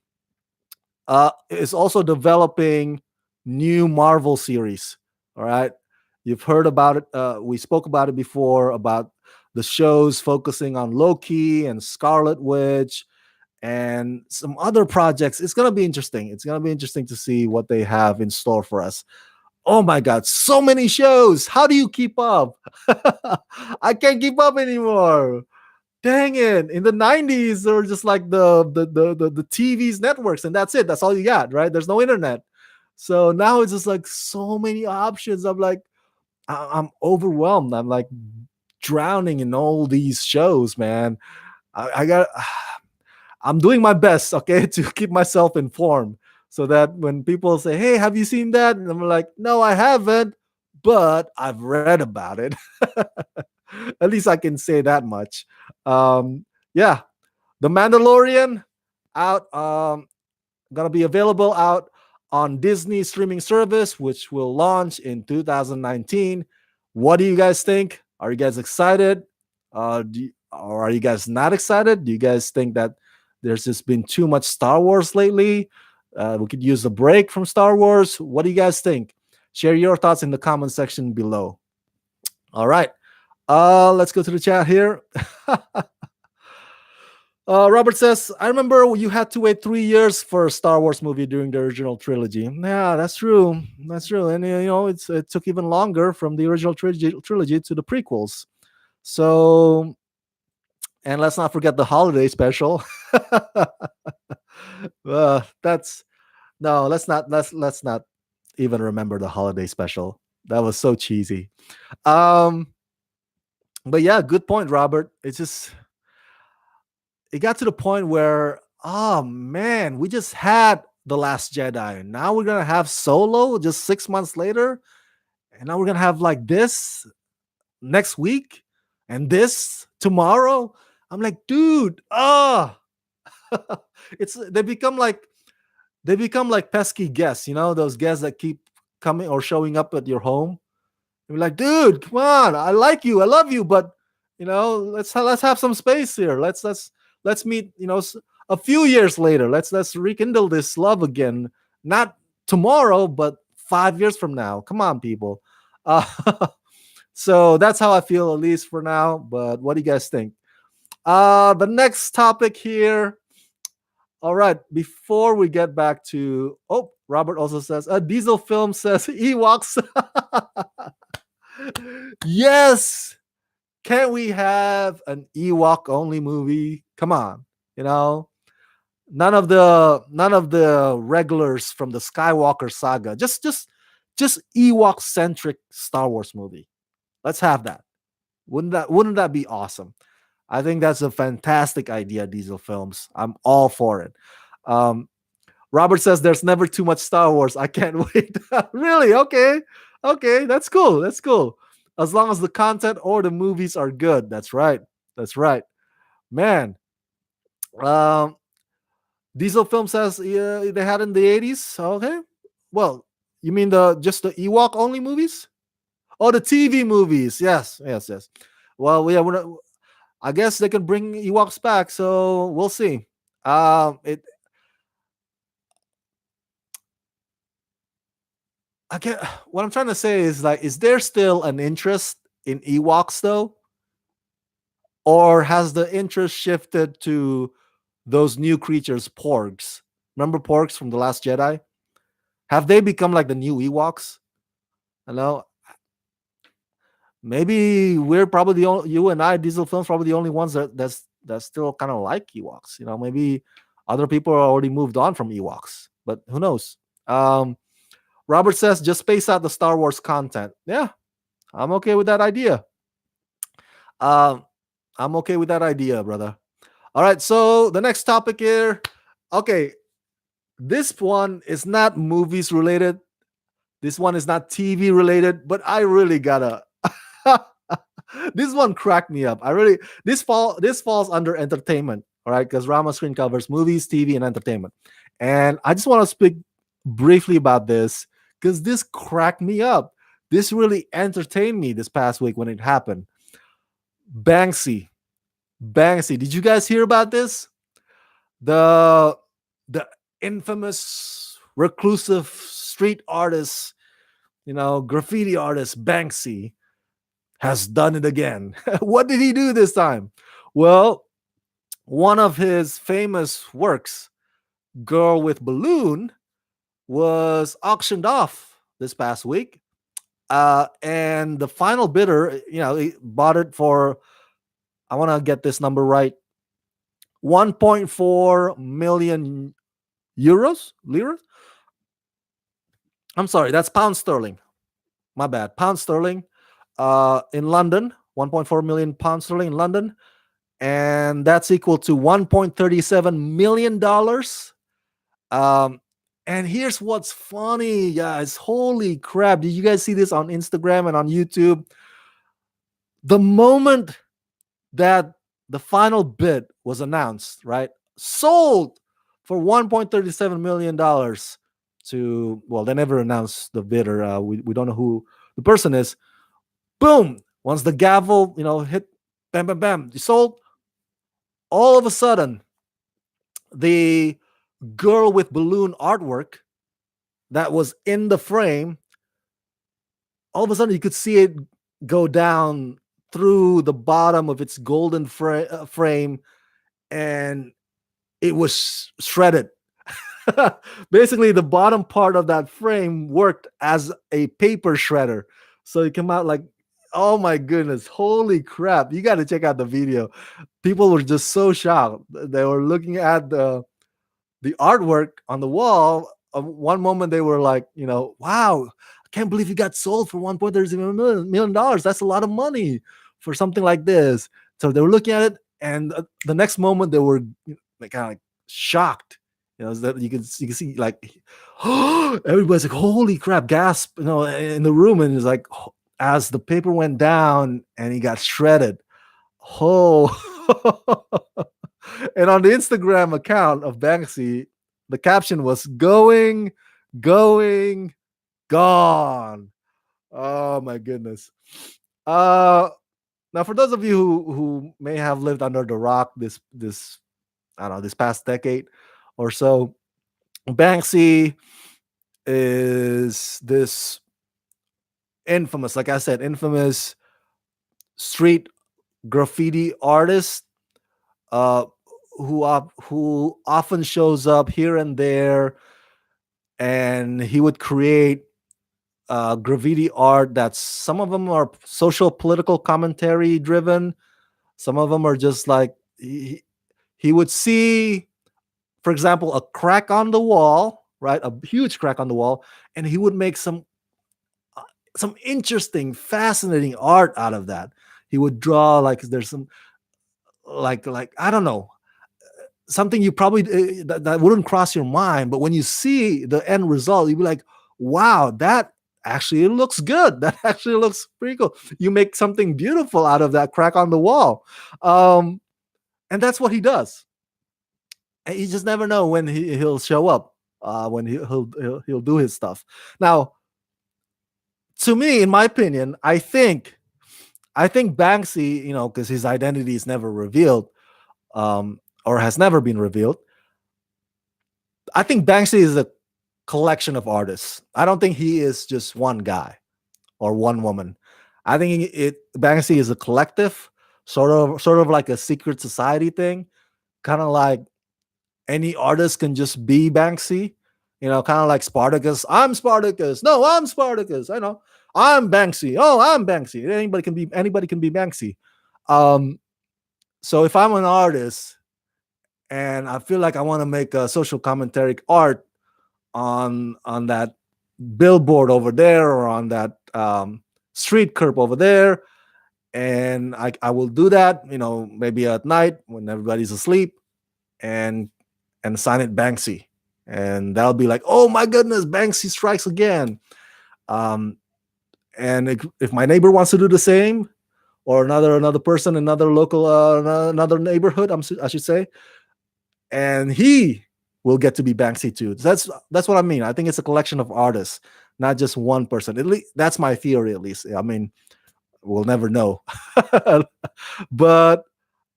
is also developing new Marvel series. All right, you've heard about it. We spoke about it before, about the shows focusing on Loki and Scarlet Witch and some other projects. It's gonna be interesting. It's gonna be interesting to see what they have in store for us. Oh my God, so many shows. How do you keep up? I can't keep up anymore. Dang it. In the 90s, there were just like the TV's networks, and that's it. That's all you got, right? There's no internet. So now it's just like so many options. I'm like, I'm overwhelmed. I'm like drowning in all these shows, man. I'm doing my best, okay, to keep myself informed, so that when people say, "Hey, have you seen that?" and I'm like, "No, I haven't, but I've read about it." At least I can say that much. Yeah, The Mandalorian out, gonna be available out on Disney streaming service, which will launch in 2019. What do you guys think? Are you guys excited? Or are you guys not excited? Do you guys think that there's just been too much Star Wars lately? We could use a break from Star Wars. What do you guys think? Share your thoughts in the comment section below. All right. Let's go to the chat here. Robert says, I remember you had to wait 3 years for a Star Wars movie during the original trilogy. Yeah, that's true. That's true. And, it took even longer from the original trilogy to the prequels. So, and let's not forget the holiday special. That's no, let's not even remember the holiday special. That was so cheesy. Um, but yeah, good point, Robert. It got to the point where, oh man, we just had The Last Jedi. Now we're gonna have Solo just 6 months later, and now we're gonna have like this next week and this tomorrow. I'm like, dude, it's they become like pesky guests, those guests that keep coming or showing up at your home. You're like, dude, come on, I like you, I love you, but let's have some space here. Let's meet, a few years later. Let's rekindle this love again. Not tomorrow, but 5 years from now. Come on, people. Uh, so that's how I feel, at least for now. But what do you guys think? The next topic here. All right, before we get back to, Robert also says, Diesel Film says Ewoks. Yes. Can we have an Ewok only movie? Come on, you know, none of the regulars from the Skywalker saga. Just Ewok centric Star Wars movie. Let's have that. Wouldn't that be awesome? I think that's a fantastic idea, Diesel Films. I'm all for it. Um, Robert says there's never too much Star Wars. I can't wait. Really? Okay. Okay, that's cool. That's cool. As long as the content or the movies are good. That's right. That's right. Man. Um, Diesel Film says they had in the 80s. Okay. Well, you mean just the Ewok only movies? Oh, the TV movies. Yes, yes, yes. Well, yeah, we're not, I guess they can bring Ewoks back, so we'll see. It I get what I'm trying to say is, like, is there still an interest in Ewoks though, or has the interest shifted to those new creatures, Porgs? Remember Porgs from the Last Jedi? Have they become like the new Ewoks? Hello, maybe we're probably the only, you and I, Diesel Films, probably the only ones that's still kind of like Ewoks. Maybe other people are already moved on from Ewoks, but who knows? Um, Robert says just space out the Star Wars content. Yeah, I'm okay with that idea. Um, I'm okay with that idea, brother. All right, so the next topic here. Okay, this one is not movies related. This one is not TV related, but I really gotta. This one cracked me up. I really this falls under entertainment, all right? Because Rama screen covers movies, TV, and entertainment. And I just want to speak briefly about this because this cracked me up. This really entertained me this past week when it happened. Banksy. Banksy. Did you guys hear about this? The the infamous reclusive street artist, graffiti artist Banksy has done it again. What did he do this time? Well, one of his famous works, Girl with Balloon, was auctioned off this past week. And the final bidder, he bought it for, I want to get this number right, 1.4 million euros, lira. I'm sorry, that's pound sterling. My bad. Pound sterling in London, 1.4 million pound sterling in London. And that's equal to $1.37 million. Um, and here's what's funny, guys. Holy crap. Did you guys see this on Instagram and on YouTube? The moment that the final bid was announced, right? Sold for $1.37 million to, well, they never announced the bidder. We don't know who the person is. Boom. Once the gavel, hit, bam, bam, bam, sold. All of a sudden, the girl with balloon artwork that was in the frame all of a sudden you could see it go down through the bottom of its golden frame, and it was shredded. Basically, the bottom part of that frame worked as a paper shredder. So it came out like, oh my goodness, holy crap. You got to check out the video. People were just so shocked. They were looking at the artwork on the wall. One moment they were like, wow, I can't believe you got sold for $1.37 million. That's a lot of money for something like this. So they were looking at it, and the next moment they were kind of like shocked. That you can see like, everybody's like, holy crap, gasp, in the room, and it's like, as the paper went down and he got shredded. Oh. And on the Instagram account of Banksy, the caption was going, gone. Oh my goodness. Now for those of you who may have lived under the rock this I don't know, this past decade or so, Banksy is this infamous, like I said, infamous street graffiti artist, uh, who often shows up here and there, and he would create graffiti art that's, some of them are social political commentary driven, some of them are just like, he would see, for example, a crack on the wall, right, a huge crack on the wall, and he would make some interesting, fascinating art out of that. He would draw like there's some like I don't know, something you probably that wouldn't cross your mind, but when you see the end result, you'd be like, wow, that actually looks good. That actually looks pretty cool. You make something beautiful out of that crack on the wall, and that's what he does. And you just never know when he'll show up, when he'll do his stuff. Now, to me, in my opinion, I think Banksy, because his identity is never revealed, or has never been revealed. I think Banksy is a collection of artists. I don't think he is just one guy or one woman. I think Banksy is a collective, sort of like a secret society thing, kind of like any artist can just be Banksy. Kind of like Spartacus. I'm Spartacus. No, I'm Spartacus. I know. I'm Banksy. Oh, I'm Banksy. Anybody can be Banksy. Um, so if I'm an artist and I feel like I want to make a social commentary art on that billboard over there, or on that street curb over there, and I will do that, maybe at night when everybody's asleep, and sign it Banksy, and that'll be like, oh my goodness, Banksy strikes again. Um, and if my neighbor wants to do the same, or another person, another local, another neighborhood, I should say, and he will get to be Banksy too. That's what I mean. I think it's a collection of artists, not just one person. At least that's my theory. At least, I mean, we'll never know. But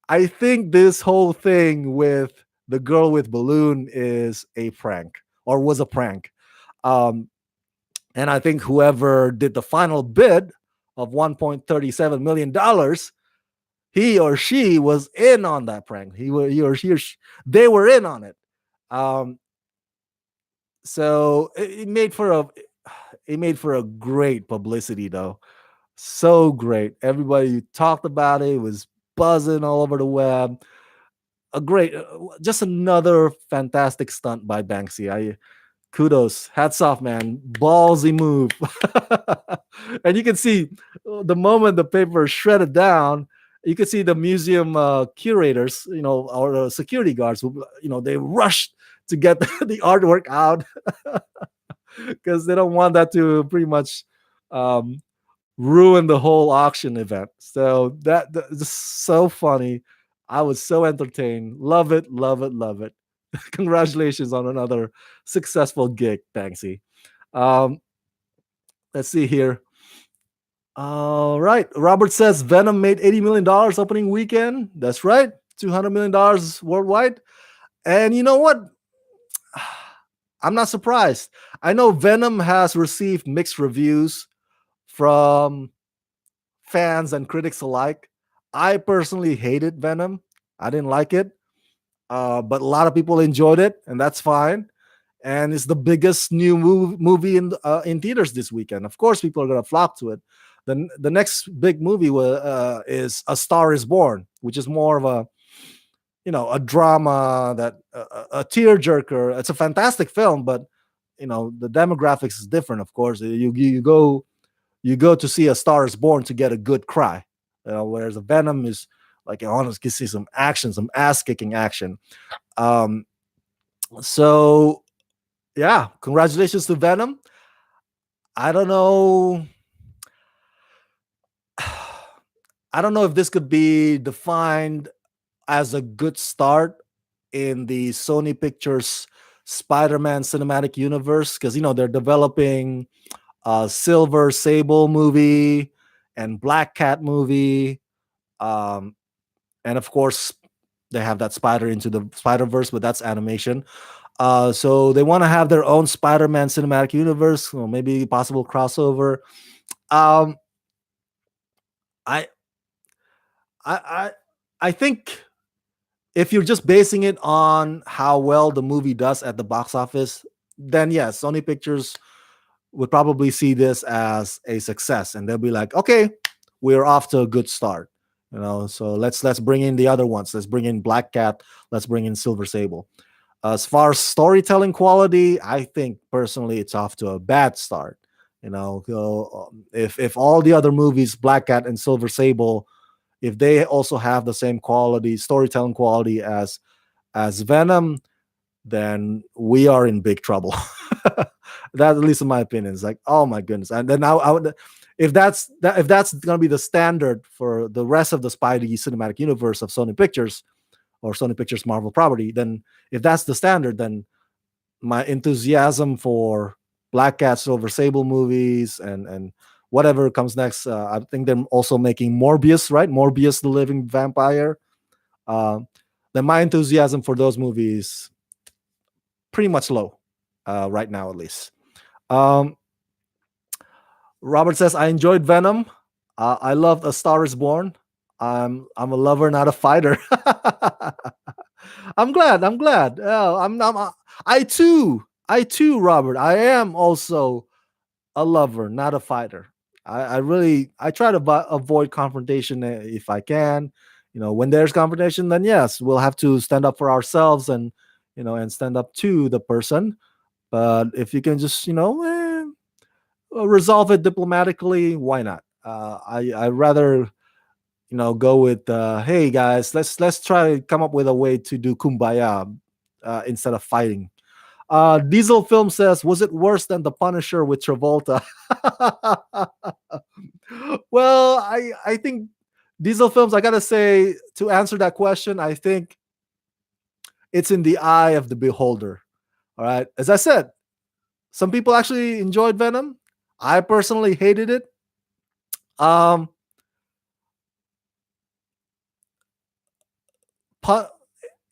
I think this whole thing with the girl with balloon is a prank, or was a prank. Um, and I think whoever did the final bid of $1.37 million, he or she was in on that prank. They were in on it. Um, so it made for a great publicity, though. So great. Everybody talked about it. It was buzzing all over the web. Just another fantastic stunt by Banksy. Kudos, hats off, man. Ballsy move. And you can see, the moment the paper is shredded down, you can see the museum curators, or the security guards, they rushed to get the artwork out, because they don't want that to pretty much um, ruin the whole auction event. So that's so funny. I was so entertained. Love it, love it, love it. Congratulations on another successful gig, Banksy. Um, let's see here. All right. Robert says Venom made $80 million opening weekend. That's right. $200 million worldwide. And you know what? I'm not surprised. I know Venom has received mixed reviews from fans and critics alike. I personally hated Venom. I didn't like it, but a lot of people enjoyed it, and that's fine. And it's the biggest new movie in theaters this weekend. Of course, people are gonna flock to it. The next big movie is A Star Is Born, which is more of a a drama that a tearjerker. It's a fantastic film, but the demographics is different. Of course, you go to see A Star Is Born to get a good cry, whereas a Venom is like I want to see some action, some ass kicking action. Um, so yeah, congratulations to Venom. I don't know. I don't know if this could be defined as a good start in the Sony Pictures Spider-Man cinematic universe because they're developing a Silver Sable movie and Black Cat movie, um, and of course they have that Spider into the Spider Verse, but that's animation. So they want to have their own Spider-Man cinematic universe, or maybe possible crossover. Um, I, I, I, I think if you're just basing it on how well the movie does at the box office, then yes, Sony Pictures would probably see this as a success, and they'll be like, okay, we're off to a good start. So let's bring in the other ones. Let's bring in Black Cat. Let's bring in Silver Sable. As far as storytelling quality, I think personally it's off to a bad start. If all the other movies, Black Cat and Silver Sable, if they also have the same quality, storytelling quality as Venom, then we are in big trouble. That, at least in my opinion, is like, oh my goodness. And then I would, if that's gonna be the standard for the rest of the Spidey cinematic universe of Sony Pictures or Sony Pictures Marvel property, then if that's the standard, then my enthusiasm for Black Cat, Silver Sable movies and whatever comes next, I think they're also making Morbius, right? Morbius, the Living Vampire. Uh, then my enthusiasm for those movies pretty much low right now, at least. Um, Robert says, I enjoyed Venom. I loved A Star Is Born. I'm a lover, not a fighter. I'm glad. I'm glad. I too, Robert. I am also a lover, not a fighter. I try to avoid confrontation if I can. When there's confrontation, then yes, we'll have to stand up for ourselves and stand up to the person. But if you can just resolve it diplomatically, why not? I rather go with hey guys, let's try to come up with a way to do kumbaya instead of fighting. Diesel Film says, was it worse than The Punisher with Travolta? Well, I think Diesel Films, I gotta say, to answer that question, I think it's in the eye of the beholder. All right. As I said, some people actually enjoyed Venom. I personally hated it. Um,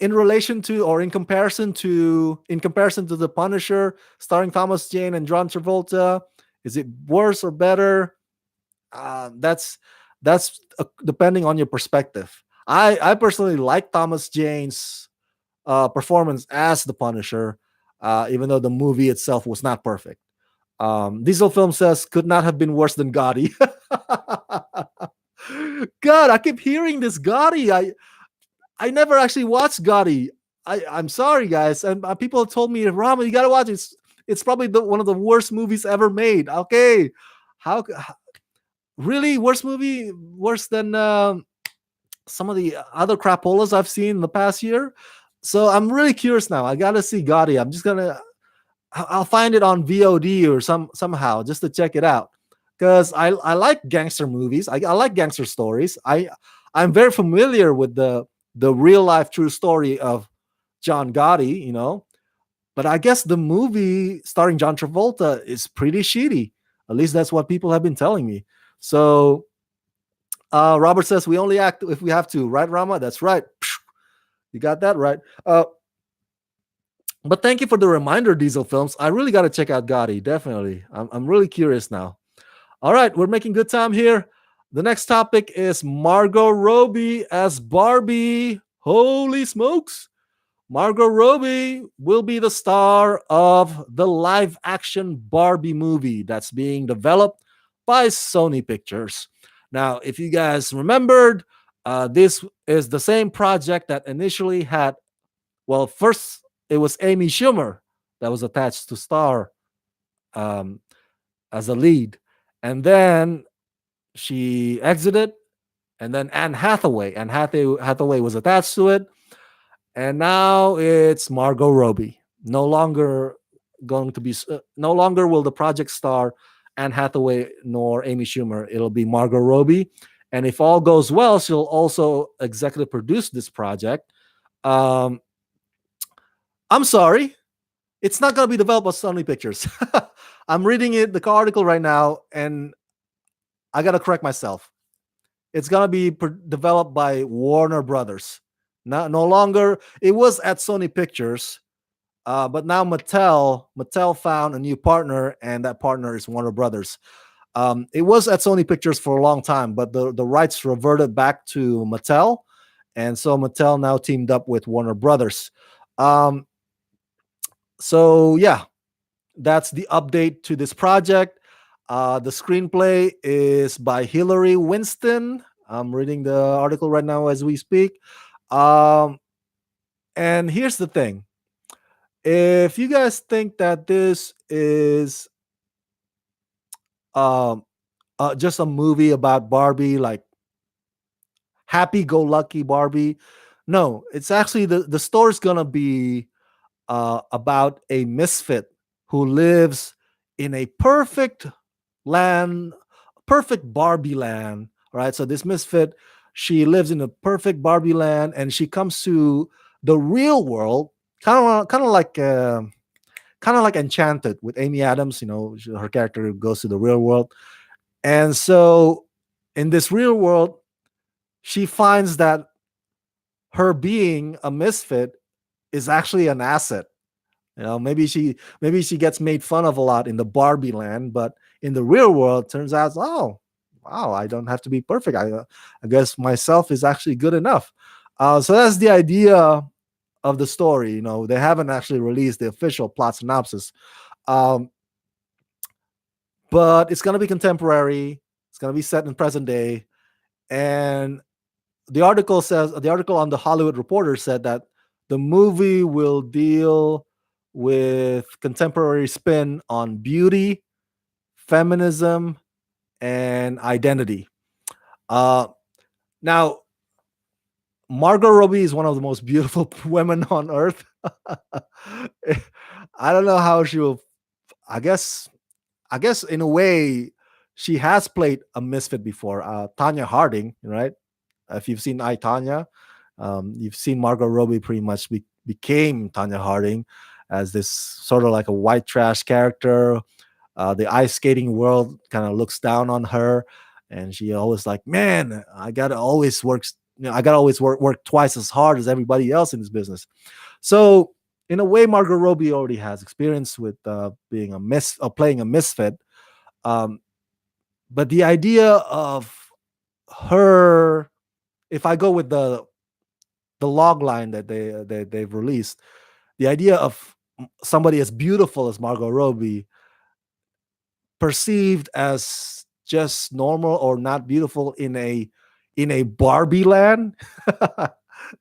in relation to, or in comparison to The Punisher, starring Thomas Jane and John Travolta, is it worse or better? That's depending on your perspective. I personally like Thomas Jane's performance as the Punisher, even though the movie itself was not perfect. Diesel Film says, could not have been worse than Gotti. God, I keep hearing this Gotti. I never actually watched Gotti. I'm sorry, guys. And people have told me, Rama, you gotta watch it. It's probably one of the worst movies ever made. Okay, how really worst movie, worse than some of the other crapolas I've seen in the past year. So I'm really curious now. I gotta see Gotti. I'll find it on VOD or somehow just to check it out because I like gangster movies. I like gangster stories. I'm very familiar with the real life true story of John Gotti, but I guess the movie starring John Travolta is pretty shitty. At least that's what people have been telling me. So Robert says we only act if we have to, right, Rama? That's right. You got that right. But thank you for the reminder, Diesel Films. I really got to check out Gotti. Definitely. I'm really curious now. All right, we're making good time here. The next topic is Margot Robbie as Barbie. Holy smokes! Margot Robbie will be the star of the live action Barbie movie that's being developed by Sony Pictures. Now, if you guys remembered, this is the same project that initially had, well, first it was Amy Schumer that was attached to star um, as a lead. And then she exited, and then Anne Hathaway was attached to it, and now it's Margot Robbie. No longer no longer will the project star Anne Hathaway nor Amy Schumer. It'll be Margot Robbie, and if all goes well, she'll also executive produce this project. Um, I'm sorry, it's not going to be developed by Sony Pictures. I'm reading the article right now, and I got to correct myself. It's gonna be developed by Warner Brothers. No longer. It was at Sony Pictures, but now Mattel found a new partner, and that partner is Warner Brothers. It was at Sony Pictures for a long time, but the rights reverted back to Mattel, and so Mattel now teamed up with Warner Brothers. Um, so yeah, that's the update to this project. The screenplay is by Hillary Winston. I'm reading the article right now as we speak. Um, and here's the thing: if you guys think that this is um, just a movie about Barbie, like happy-go-lucky Barbie, no, it's actually the story's gonna be about a misfit who lives in a land, perfect Barbie land. All right. So this misfit, she lives in a perfect Barbie land, and she comes to the real world, kind of like Enchanted with Amy Adams. Her character goes to the real world, and so in this real world, she finds that her being a misfit is actually an asset. Maybe she gets made fun of a lot in the Barbie land, but in the real world, turns out, oh, wow, I don't have to be perfect. I guess myself is actually good enough. So that's the idea of the story. They haven't actually released the official plot synopsis, um, but it's gonna be contemporary. It's gonna be set in present day, and the article on the Hollywood Reporter said that the movie will deal with contemporary spin on beauty, feminism, and identity. Uh, Now, Margot Robbie is one of the most beautiful women on earth. I don't know how she will. I guess. I guess in a way, she has played a misfit before. Tanya Harding, right? If you've seen I, Tanya, you've seen Margot Robbie pretty much became Tanya Harding as this sort of like a white trash character. The ice skating world kind of looks down on her, and she always like, man, I gotta always work twice as hard as everybody else in this business. So in a way, Margot Robbie already has experience with being playing a misfit. Um, but the idea of her, if I go with the log line that they've released, the idea of somebody as beautiful as Margot Robbie perceived as just normal or not beautiful in a Barbie land,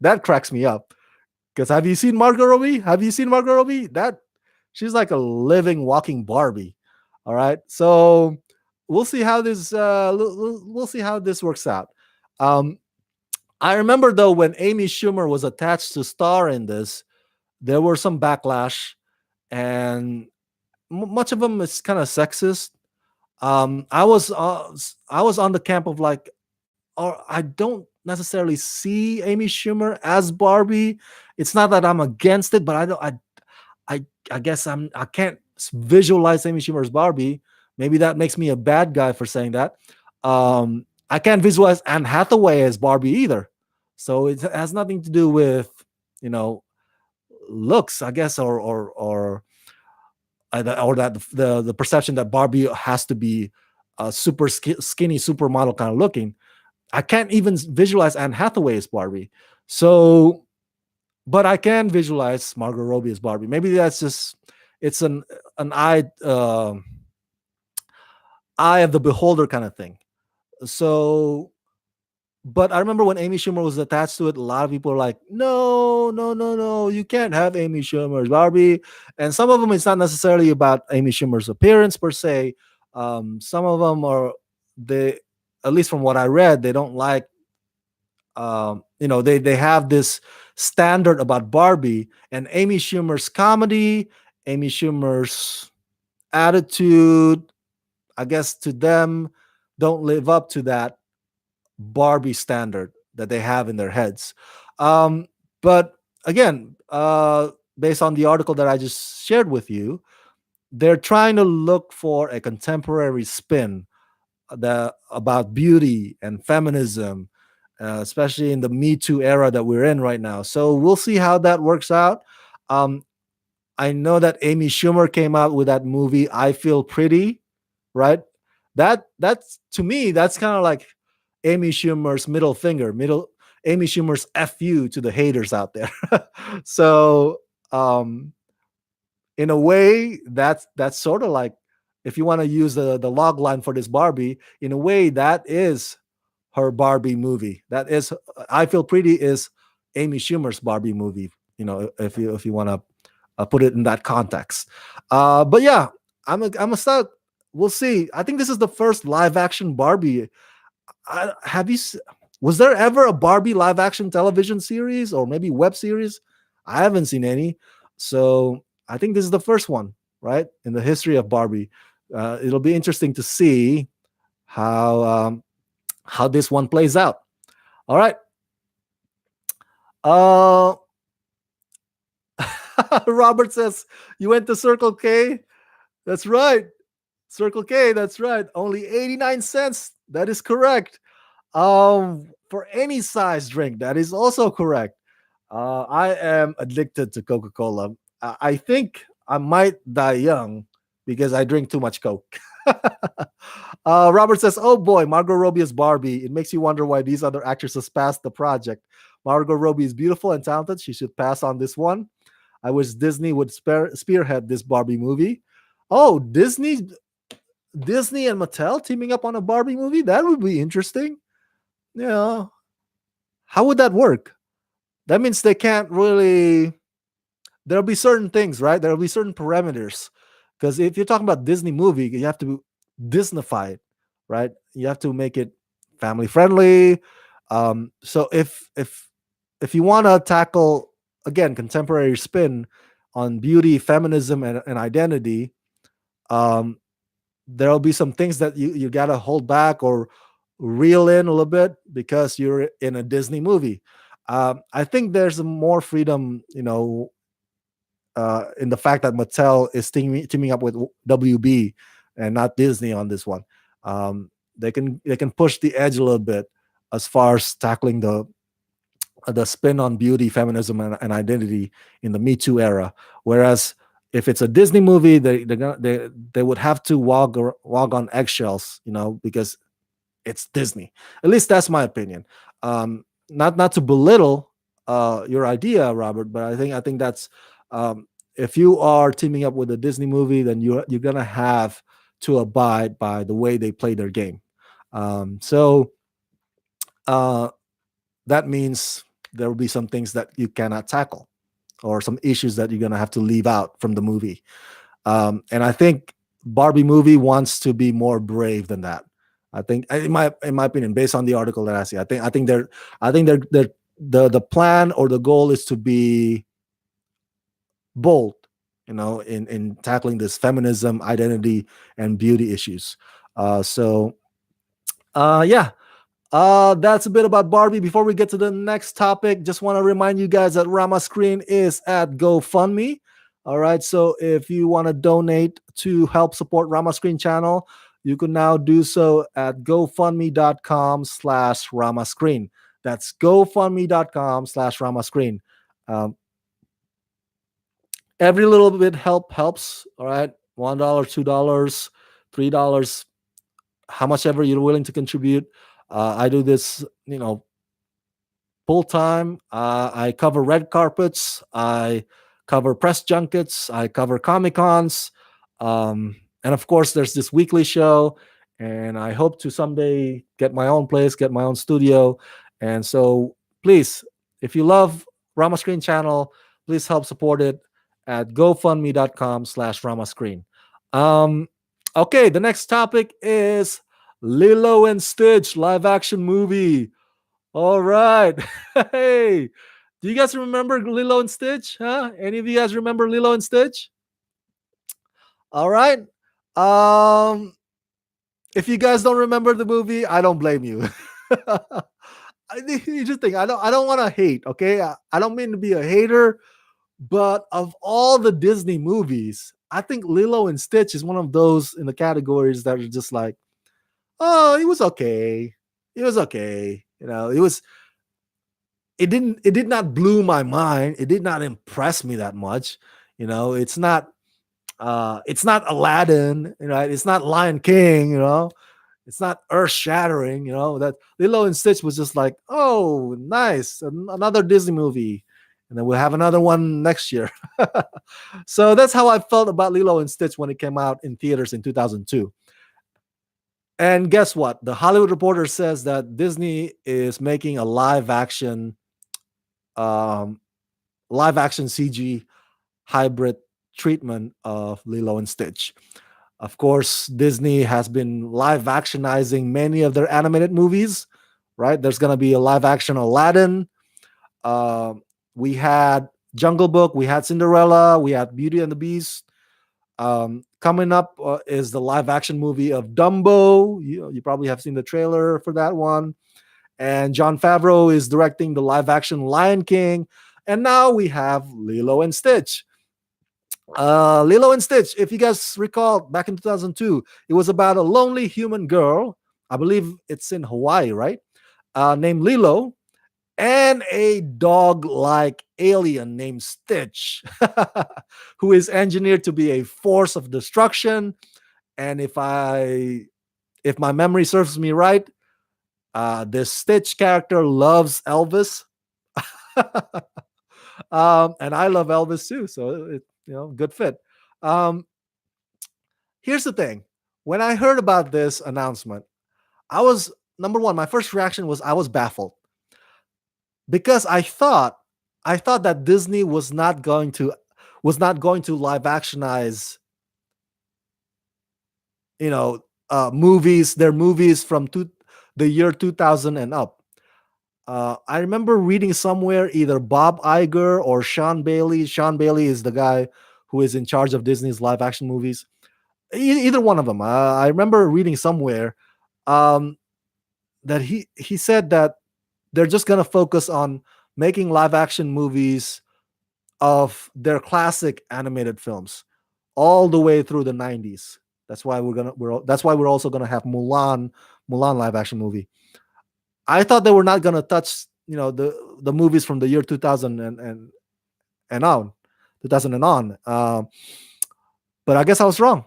that cracks me up. Because have you seen Margot Robbie? Have you seen Margot Robbie? That she's like a living, walking Barbie. All right, so we'll see how this we'll see how this works out. Um, I remember though when Amy Schumer was attached to star in this, there were some backlash, and much of them is kind of sexist. I was on the camp of like, or I don't necessarily see Amy Schumer as Barbie. It's not that I'm against it, but I don't. I guess I can't visualize Amy Schumer as Barbie. Maybe that makes me a bad guy for saying that. I can't visualize Anne Hathaway as Barbie either. So it has nothing to do with you know looks, I guess, or that the perception that Barbie has to be super skinny supermodel kind of looking. I can't even visualize Anne Hathaway as Barbie. So, but I can visualize Margot Robbie as Barbie. Maybe that's just it's an eye of the beholder kind of thing. So, but I remember when Amy Schumer was attached to it, a lot of people were like, "No, no, no, no, you can't have Amy Schumer as Barbie." And some of them, it's not necessarily about Amy Schumer's appearance per se. Some of them are they, at least from what I read, they don't like. They have this standard about Barbie and Amy Schumer's comedy, Amy Schumer's attitude. I guess to them, don't live up to that Barbie standard that they have in their heads. But again, based on the article that I just shared with you, they're trying to look for a contemporary spin about beauty and feminism, especially in the Me Too era that we're in right now. So we'll see how that works out. Um, I know that Amy Schumer came out with that movie I Feel Pretty, right? That's to me that's kind of like Amy Schumer's middle finger, middle Amy Schumer's fu to the haters out there. So um in a way that's sort of like, if you want to use the log line for this Barbie, in a way that is her Barbie movie. That is I Feel Pretty is Amy Schumer's Barbie movie, if you want to put it in that context. But yeah, I'm a start. We'll see. I think this is the first live action Barbie. Have you? Was there ever a Barbie live action television series or maybe web series? I haven't seen any. So I think this is the first one, right, in the history of Barbie. It'll be interesting to see how how this one plays out. All right. Uh, Robert says you went to Circle K. That's right. Circle K, that's right. Only 89 cents. That is correct. For any size drink, that is also correct. I am addicted to Coca-Cola. I think I might die young because I drink too much Coke. Robert says, "Oh boy, Margot Robbie is Barbie. It makes you wonder why these other actresses passed the project. Margot Robbie is beautiful and talented. She should pass on this one. I wish Disney would spearhead this Barbie movie." Oh, Disney and Mattel teaming up on a Barbie movie? That would be interesting. Yeah. How would that work? That means they can't really. There'll be certain things, right? There'll be certain parameters. Because if you're talking about Disney movie, you have to Disneyfy it, right? You have to make it family friendly. So if you want to tackle again contemporary spin on beauty, feminism, and identity, um, there'll be some things that you gotta hold back or reel in a little bit because you're in a Disney movie. I think there's more freedom, in the fact that Mattel is teaming up with WB and not Disney on this one. They can push the edge a little bit as far as tackling the spin on beauty, feminism, and identity in the Me Too era. Whereas if it's a Disney movie, they would have to walk on eggshells, because it's Disney. At least that's my opinion. Not to belittle your idea, Robert, but I think that's if you are teaming up with a Disney movie, then you're gonna have to abide by the way they play their game. So uh, that means there will be some things that you cannot tackle, or some issues that you're gonna have to leave out from the movie. And I think Barbie movie wants to be more brave than that. I think, in my opinion, based on the article that I see, I think the plan or the goal is to be bold, in tackling this feminism, identity, and beauty issues. Yeah, that's a bit about Barbie. Before we get to the next topic, just want to remind you guys that Rama Screen is at GoFundMe. All right, so if you want to donate to help support Rama Screen channel, you can now do so at gofundme.com/Rama Screen. That's gofundme.com/Rama Screen. Um, every little bit helps. All right, $1, $2, $3 how much ever you're willing to contribute. I do this, full time. I cover red carpets. I cover press junkets. I cover Comic Cons. And of course, there's this weekly show. And I hope to someday get my own place, get my own studio. And so please, if you love Rama Screen Channel, please help support it at gofundme.com/Ramascreen. Um, okay, the next topic is Lilo and Stitch live action movie. All right. Hey, do you guys remember Lilo and Stitch? Huh? Any of you guys remember Lilo and Stitch? All right. Um, if you guys don't remember the movie, I don't blame you. You just think I don't want to hate, okay? I don't mean to be a hater, but of all the Disney movies, I think Lilo and Stitch is one of those in the categories that are just like, oh, it was okay. It was okay. It did not blow my mind. It did not impress me that much. It's not Aladdin, it's not Lion King, it's not earth shattering, that Lilo and Stitch was just like, oh, nice, another Disney movie. And then we'll have another one next year. So that's how I felt about Lilo and Stitch when it came out in theaters in 2002. And guess what? The Hollywood Reporter says that Disney is making a um, live action CG hybrid treatment of Lilo and Stitch. Of course, Disney has been live actionizing many of their animated movies, right? There's going to be a live action Aladdin. Uh, we had Jungle Book, we had Cinderella, we had Beauty and the Beast. Coming up is the live action movie of Dumbo. You probably have seen the trailer for that one. And Jon Favreau is directing the live action Lion King. And now we have Lilo and Stitch. Lilo and Stitch, if you guys recall, back in 2002, it was about a lonely human girl. I believe it's in Hawaii, right? Named Lilo, and a dog-like alien named Stitch, who is engineered to be a force of destruction. And if my memory serves me right, this Stitch character loves Elvis. And I love Elvis too, so good fit. Um, Here's the thing: when I heard about this announcement, I was number one. My first reaction was I was baffled because I thought that Disney was not going to live actionize their movies from the year 2000 and up. I remember reading somewhere either Bob Iger or Sean Bailey. Sean Bailey is the guy who is in charge of Disney's live action movies. Either one of them. I remember reading somewhere um, that he said that they're just gonna focus on making live action movies of their classic animated films all the way through the 90s. That's why we're also gonna have Mulan live action movie. I thought they were not gonna touch the movies from the year 2000 and on 2000 and on. But I guess I was wrong.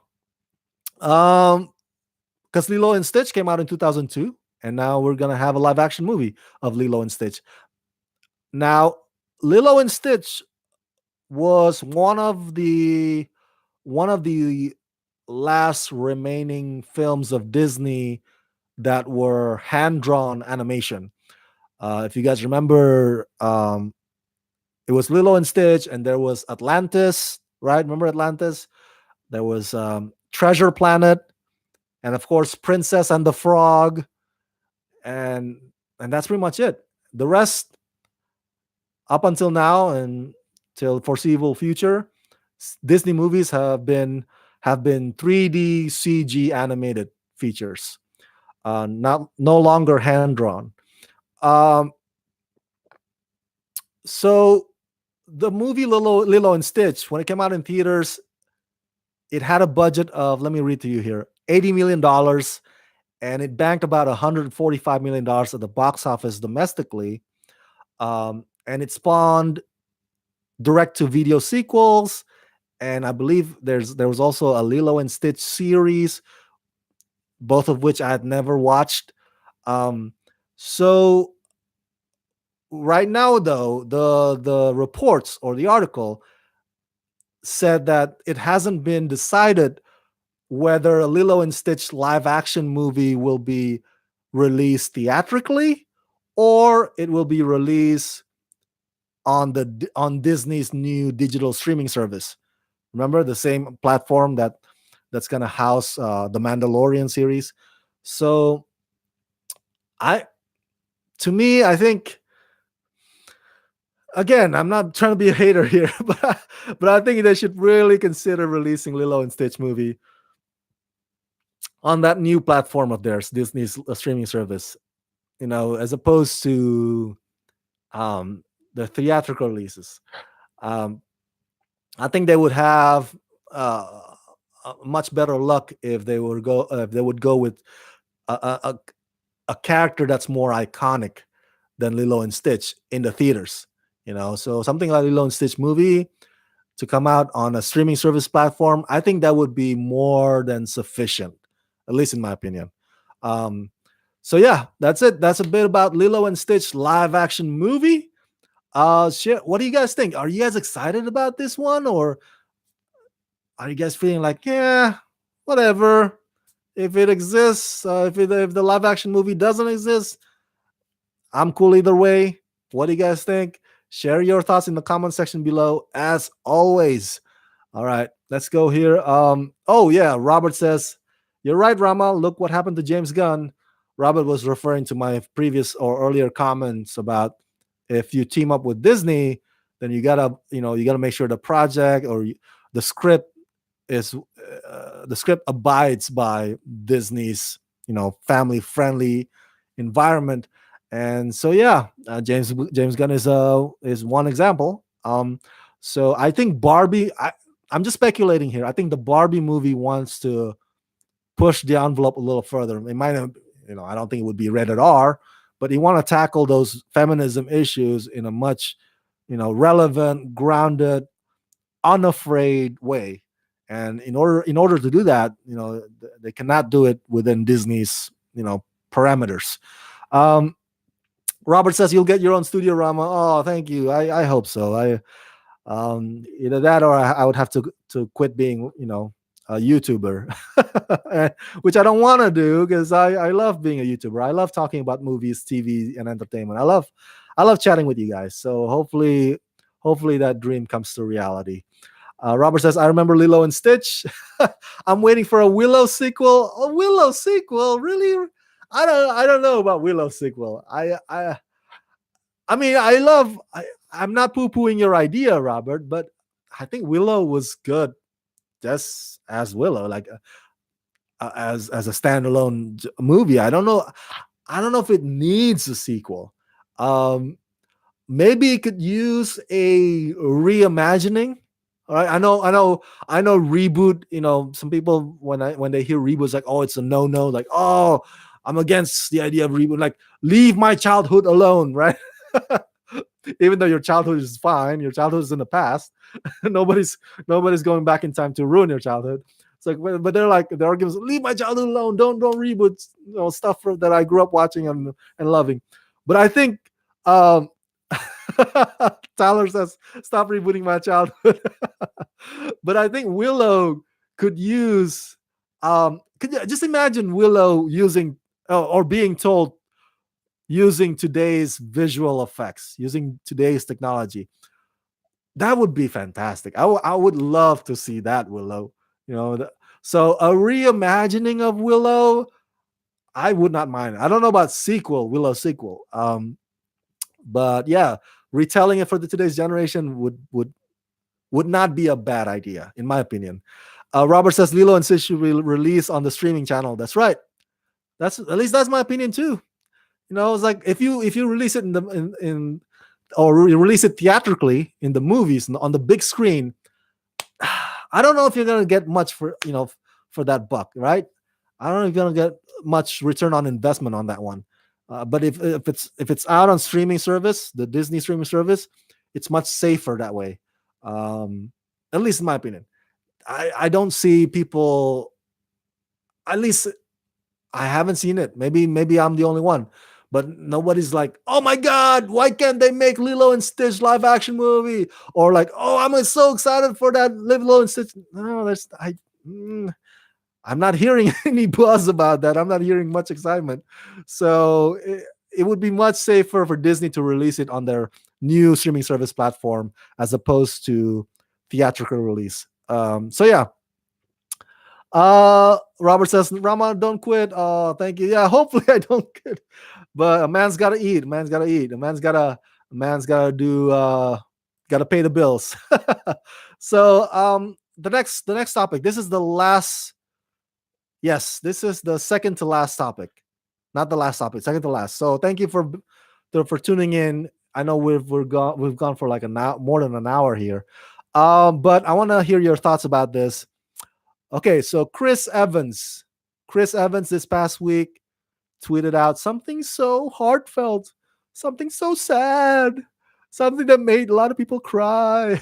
Because Lilo and Stitch came out in 2002, and now we're gonna have a live action movie of Lilo and Stitch. Now, Lilo and Stitch was one of the last remaining films of Disney that were hand drawn animation. If you guys remember, it was Lilo and Stitch, and there was Atlantis, right? Remember Atlantis? There was Treasure Planet, and of course Princess and the Frog, and that's pretty much it. The rest, up until now and till foreseeable future, Disney movies have been 3D CG animated features, not no longer hand drawn. Um, so the movie Lilo and Stitch, when it came out in theaters, it had a budget of, let me read to you here, $80 million, and it banked about $145 million at the box office domestically. And it spawned direct to video sequels, and I believe there was also a Lilo and Stitch series both of which I had never watched. Um, so right now, though, the reports or the article said that it hasn't been decided whether a Lilo and Stitch live action movie will be released theatrically or it will be released on Disney's new digital streaming service. Remember, the same platform that's gonna house the Mandalorian series. So I to me, I think, again, I'm not trying to be a hater here, but I think they should really consider releasing Lilo and Stitch movie on that new platform of theirs, Disney's streaming service. As opposed to um, the theatrical releases. Um, I think they would have much better luck if they would go with a, a, a a character that's more iconic than Lilo and Stitch in the theaters. So something like Lilo and Stitch movie to come out on a streaming service platform, I think that would be more than sufficient, at least in my opinion. Um, so yeah, that's it. That's a bit about Lilo and Stitch live action movie. Shit, what do you guys think? Are you guys excited about this one, or are you guys feeling like, yeah, whatever? If it exists, if the live action movie doesn't exist, I'm cool either way. What do you guys think? Share your thoughts in the comment section below, as always. All right, let's go here. Oh yeah, Robert says, "You're right, Rama. Look what happened to James Gunn." Robert was referring to my previous or earlier comments about if you team up with Disney, then you gotta make sure the project or the script is the script abides by Disney's family friendly environment. And so yeah, James Gunn is one example. So I think Barbie. I'm just speculating here. I think the Barbie movie wants to push the envelope a little further. It might have, I don't think it would be rated R, but you want to tackle those feminism issues in a much, relevant, grounded, unafraid way. And in order to do that, they cannot do it within Disney's, parameters. Um, Robert says you'll get your own studio, Rama. Oh, thank you. I hope so. Either that or I would have to quit being, a YouTuber, which I don't want to do because I love being a YouTuber. I love talking about movies, TV, and entertainment. I love chatting with you guys. So hopefully that dream comes to reality. Robert says, I remember Lilo and Stitch. I'm waiting for a Willow sequel. A Willow sequel, really? I don't know about Willow sequel. I mean, I'm not poo-pooing your idea, Robert, but I think Willow was good just as Willow, like as a standalone movie. I don't know if it needs a sequel. Um, Maybe it could use a reimagining. All right, I know. Reboot. Some people when they hear reboots, like, oh, it's a no. Like, oh, I'm against the idea of reboot. Like, leave my childhood alone, right? Even though your childhood is fine, your childhood is in the past. nobody's going back in time to ruin your childhood. It's like, but they're like, the arguments, leave my childhood alone. Don't reboot, stuff that I grew up watching and loving. But I think um, Tyler says, stop rebooting my childhood. But I think Willow could use, could you just imagine Willow using or being told using today's visual effects, using today's technology? That would be fantastic. I would love to see that, Willow. So a reimagining of Willow, I would not mind. I don't know about Willow sequel. But yeah, retelling it for today's generation would not be a bad idea, in my opinion. Robert says Lilo and Stitch should be released on the streaming channel. That's right. That's my opinion too. It's like if you release it in or release it theatrically in the movies on the big screen, I don't know if you're gonna get much for that buck, right? I don't know if you're gonna get much return on investment on that one. But if it's out on streaming service, the Disney streaming service, it's much safer that way. At least in my opinion. I don't see people, at least I haven't seen it. Maybe I'm the only one, but nobody's like, oh my god, why can't they make Lilo and Stitch live action movie? Or like, oh, I'm so excited for that Lilo and Stitch. No, I'm not hearing any buzz about that. I'm not hearing much excitement. So it would be much safer for Disney to release it on their new streaming service platform as opposed to theatrical release. So yeah, Robert says, Rama, don't quit. Oh, thank you. Yeah, hopefully I don't quit. But a man's gotta eat. A man's gotta eat. A man's gotta do gotta pay the bills. So the next topic. This is the last. Yes, this is the second to last topic. Not the last topic, second to last. So thank you for tuning in. I know we've gone for like an hour, more than an hour here. But I want to hear your thoughts about this. Okay, so Chris Evans this past week tweeted out something so heartfelt, something so sad, something that made a lot of people cry.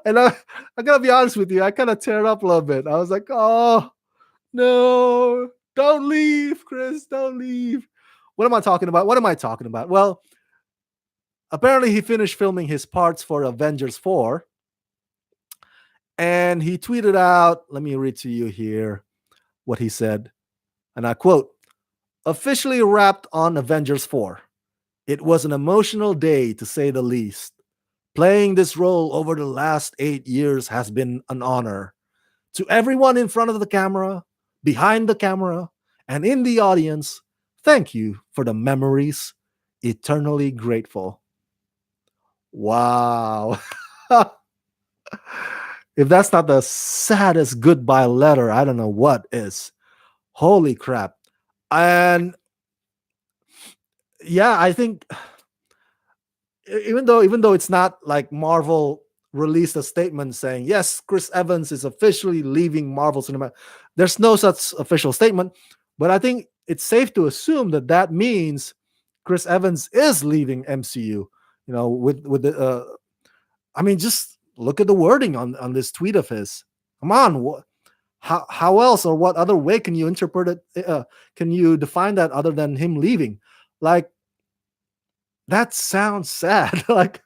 And I gotta be honest with you, I kind of teared up a little bit. I was like, oh no, don't leave, Chris, don't leave. What am I talking about? What am I talking about? Well, apparently he finished filming his parts for Avengers 4, and he tweeted out, let me read to you here what he said, and I quote, officially wrapped on Avengers 4. It was an emotional day to say the least. Playing this role over the last 8 years has been an honor. To everyone in front of the camera, behind the camera, and in the audience, thank you for the memories. Eternally grateful. Wow. If that's not the saddest goodbye letter, I don't know what is. Holy crap. And yeah, I think even though it's not like Marvel released a statement saying yes, Chris Evans is officially leaving Marvel Cinema. There's no such official statement, but I think it's safe to assume that that means Chris Evans is leaving MCU. With the I mean, just look at the wording on this tweet of his. Come on, how else or what other way can you interpret it? Can you define that other than him leaving? Like, that sounds sad. Like,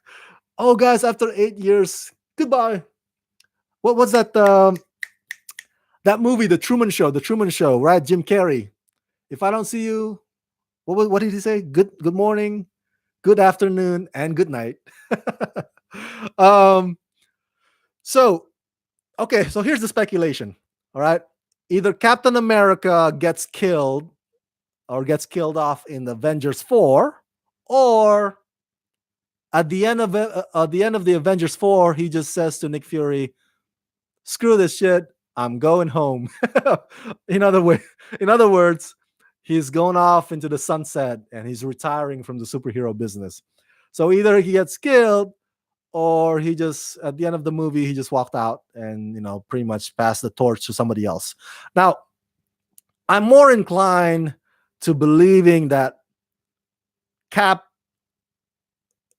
oh, guys, after 8 years, goodbye. What was that? That movie, The Truman Show. The Truman Show, right? Jim Carrey. If I don't see you, what did he say? Good morning, good afternoon, and good night. um. So okay, so here's the speculation. All right, either Captain America gets killed or gets killed off in Avengers 4, or at the end of the Avengers 4, he just says to Nick Fury, "Screw this shit, I'm going home." in other way, in other words, he's going off into the sunset and he's retiring from the superhero business. So either he gets killed or he just at the end of the movie he just walked out and pretty much passed the torch to somebody else. Now, I'm more inclined to believing that Cap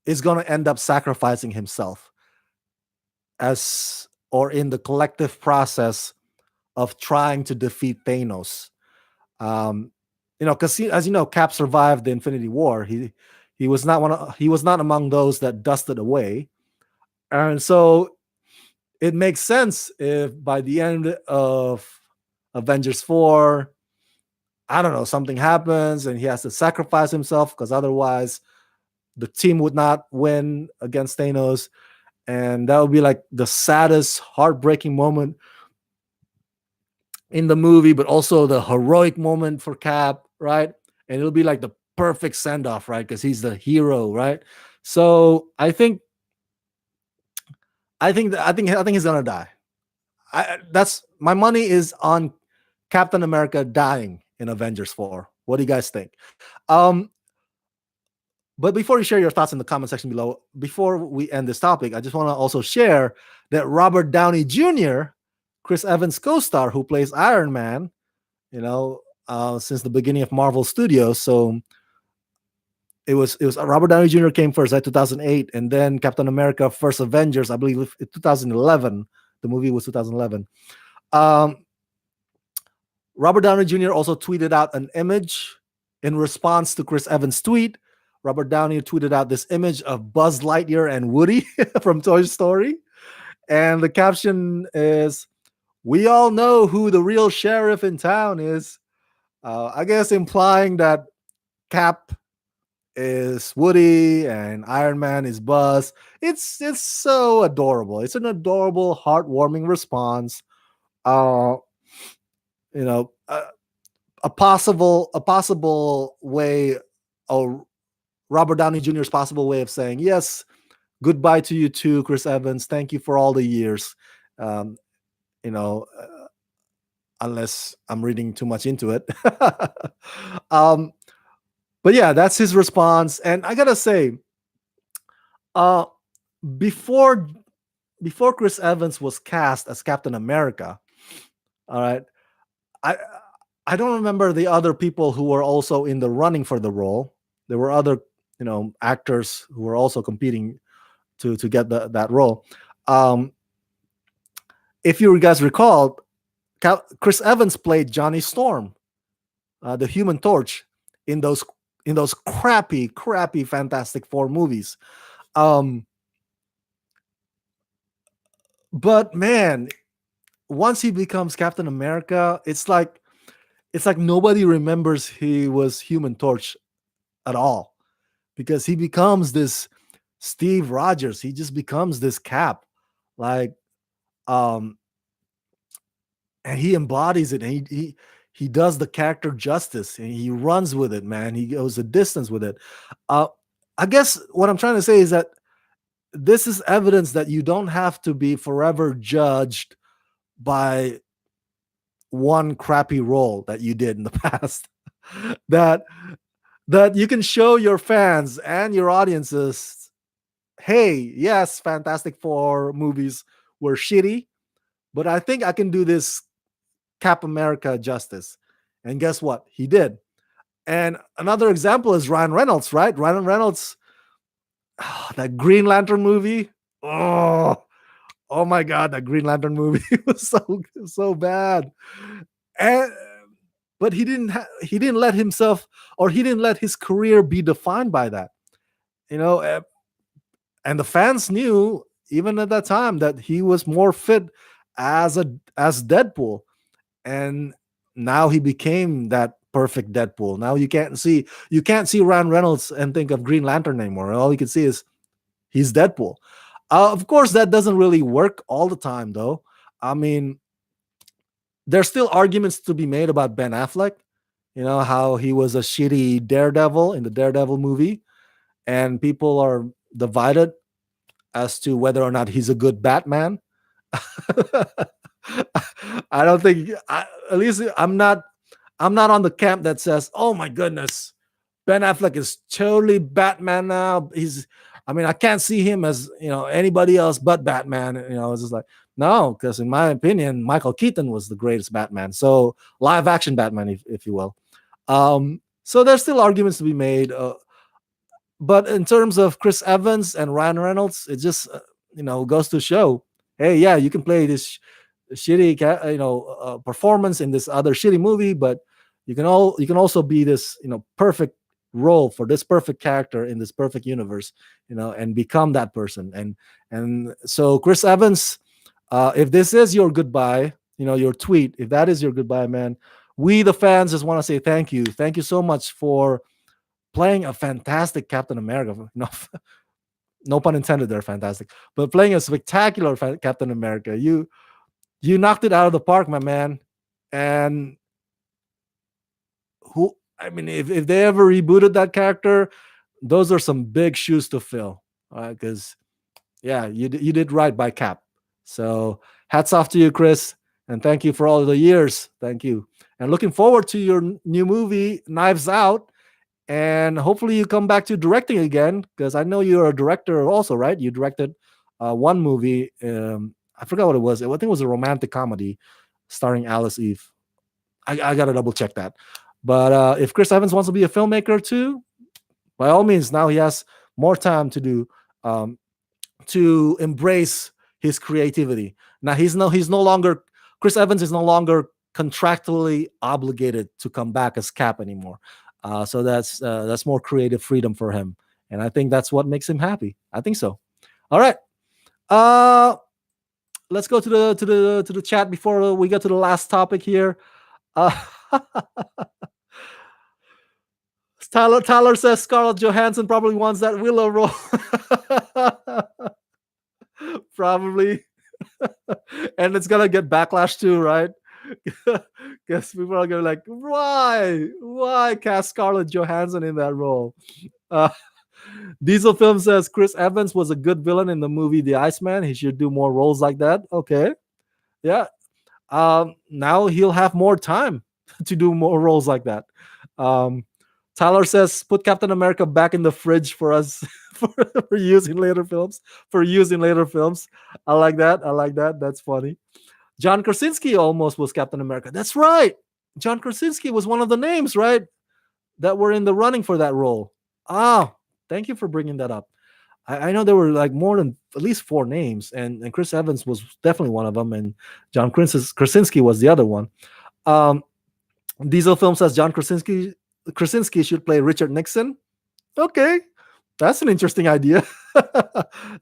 is going to end up sacrificing himself as or in the collective process of trying to defeat Thanos. Because as you know, Cap survived the Infinity War. He was not among those that dusted away, and so it makes sense if by the end of Avengers 4, I don't know, something happens and he has to sacrifice himself because otherwise the team would not win against Thanos. And that would be like the saddest, heartbreaking moment in the movie, but also the heroic moment for Cap, right? And it'll be like the perfect send off, right? Because he's the hero, right? So I think he's gonna die. That's my money is on Captain America dying in Avengers 4. What do you guys think? Um, but before you share your thoughts in the comment section below, before we end this topic, I just want to also share that Robert Downey Jr., Chris Evans' co-star who plays Iron Man, since the beginning of Marvel Studios. So it was Robert Downey Jr. came first, right, 2008, and then Captain America: First Avengers, I believe, 2011. The movie was 2011. Um, Robert Downey Jr. also tweeted out an image in response to Chris Evans' tweet. Robert Downey tweeted out this image of Buzz Lightyear and Woody from Toy Story. And the caption is, "We all know who the real sheriff in town is." I guess implying that Cap is Woody and Iron Man is Buzz. It's so adorable. It's an adorable, heartwarming response. Uh, you know, a possible way, or Robert Downey Jr.'s possible way of saying yes, goodbye to you too, Chris Evans. Thank you for all the years. Um, you know, unless I'm reading too much into it. um, but yeah, that's his response. And I gotta say, uh, before before Chris Evans was cast as Captain America, all right, I I don't remember the other people who were also in the running for the role. There were other, actors who were also competing to get that role. Um, if you guys recall, Chris Evans played Johnny Storm, the Human Torch, in those crappy Fantastic Four movies. Um, but man, once he becomes Captain America, it's like nobody remembers he was Human Torch at all, because he becomes this Steve Rogers. He just becomes this Cap, like, um, and he embodies it. And he does the character justice, and he runs with it, man. He goes a distance with it. Uh, I guess what I'm trying to say is that this is evidence that you don't have to be forever judged by one crappy role that you did in the past. that that you can show your fans and your audiences, hey, yes, Fantastic Four movies were shitty, but I think I can do this Cap America justice. And guess what? He did. And another example is Ryan Reynolds, right? Ryan Reynolds, that Green Lantern movie. Oh, oh my God, that Green Lantern movie was so bad. And but he didn't let himself, or he didn't let his career be defined by that. You know, and the fans knew even at that time that he was more fit as Deadpool, and now he became that perfect Deadpool. Now you can't see Ryan Reynolds and think of Green Lantern anymore. All you can see is he's Deadpool. Of course, that doesn't really work all the time, though. I mean, there's still arguments to be made about Ben Affleck. You know how he was a shitty Daredevil in the Daredevil movie, and people are divided as to whether or not he's a good Batman. I don't think, at least I'm not on the camp that says, "Oh my goodness, Ben Affleck is totally Batman now." I mean, I can't see him as anybody else but Batman. It's just like, no, because in my opinion, Michael Keaton was the greatest Batman. So live action Batman, if you will. So there's still arguments to be made. But in terms of Chris Evans and Ryan Reynolds, it just goes to show, hey, yeah, you can play this shitty performance in this other shitty movie, but you can also be this perfect role for this perfect character in this perfect universe, and become that person. And so Chris Evans, if this is your goodbye, your tweet, if that is your goodbye, man, we the fans just want to say thank you so much for playing a fantastic Captain America. No pun intended there, fantastic, but playing a spectacular Captain America. You knocked it out of the park, my man. And I mean, if they ever rebooted that character, those are some big shoes to fill. Because yeah, you did right by Cap. So hats off to you, Chris, and thank you for all the years. Thank you, and looking forward to your new movie, Knives Out. And hopefully you come back to directing again, because I know you're a director also, right? You directed one movie. I forgot what it was. I think it was a romantic comedy starring Alice Eve. I got to double check that. But if Chris Evans wants to be a filmmaker too, by all means, now he has more time to embrace his creativity. Now he's no longer Chris Evans is no longer contractually obligated to come back as Cap anymore. So that's more creative freedom for him, and I think that's what makes him happy. I think so. All right, uh, let's go to the chat before we get to the last topic here. Uh, Tyler says Scarlett Johansson probably wants that Willow role. Probably. And it's gonna get backlash too, right? Because people are gonna be like, why cast Scarlett Johansson in that role? Uh, Diesel Film says Chris Evans was a good villain in the movie The Iceman. He should do more roles like that. Okay, yeah. Now he'll have more time to do more roles like that. Um, Tyler says, "Put Captain America back in the fridge for us for use in later films. For use in later films." I like that. I like that. That's funny. John Krasinski almost was Captain America. That's right. John Krasinski was one of the names, right, that were in the running for that role. Ah, thank you for bringing that up. I know there were like more than at least four names, and Chris Evans was definitely one of them, and John Krasinski was the other one. Um, Diesel Film says John Krasinski should play Richard Nixon. Okay, that's an interesting idea.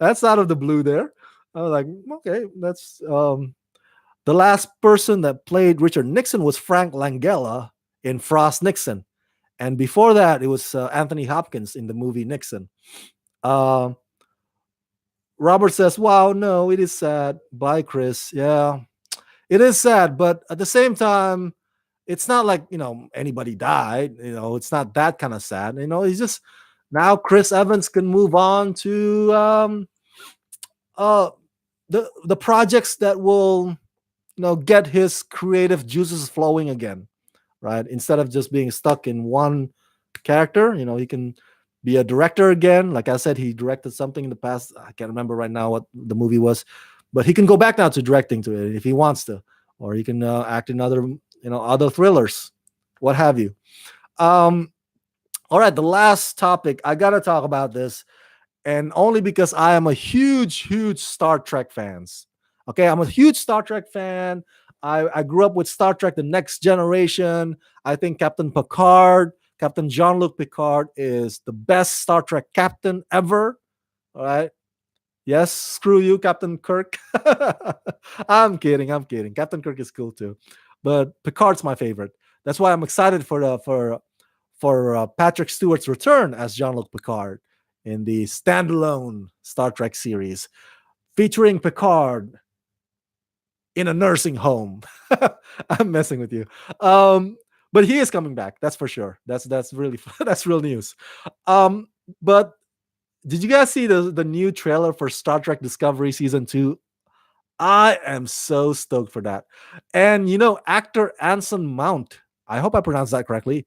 That's out of the blue there. I was like, okay, that's the last person that played Richard Nixon was Frank Langella in Frost Nixon, and before that, it was Anthony Hopkins in the movie Nixon. Uh, Robert says, "Wow, no, it is sad. Bye, Chris. Yeah, it is sad, but at the same time, it's not like anybody died. It's not that kind of sad. He's just now Chris Evans can move on to uh the projects that will get his creative juices flowing again, right? Instead of just being stuck in one character, he can be a director again. Like I said, he directed something in the past. I can't remember right now what the movie was, but he can go back now to directing to it if he wants to, or he can act in other thrillers, what have you. All right, the last topic, I gotta talk about this, and only because I am a huge Star Trek fans. Okay, I'm a huge Star Trek fan. I grew up with Star Trek: The Next Generation. I think Captain Jean-Luc Picard, is the best Star Trek captain ever. All right. Yes, screw you, Captain Kirk. I'm kidding. I'm kidding. Captain Kirk is cool too, but Picard's my favorite. That's why I'm excited for Patrick Stewart's return as Jean-Luc Picard in the standalone Star Trek series, featuring Picard in a nursing home. I'm messing with you. But he is coming back. That's for sure. That's really that's real news. But did you guys see the new trailer for Star Trek Discovery season 2? I am so stoked for that. And actor Anson Mount, I hope I pronounced that correctly.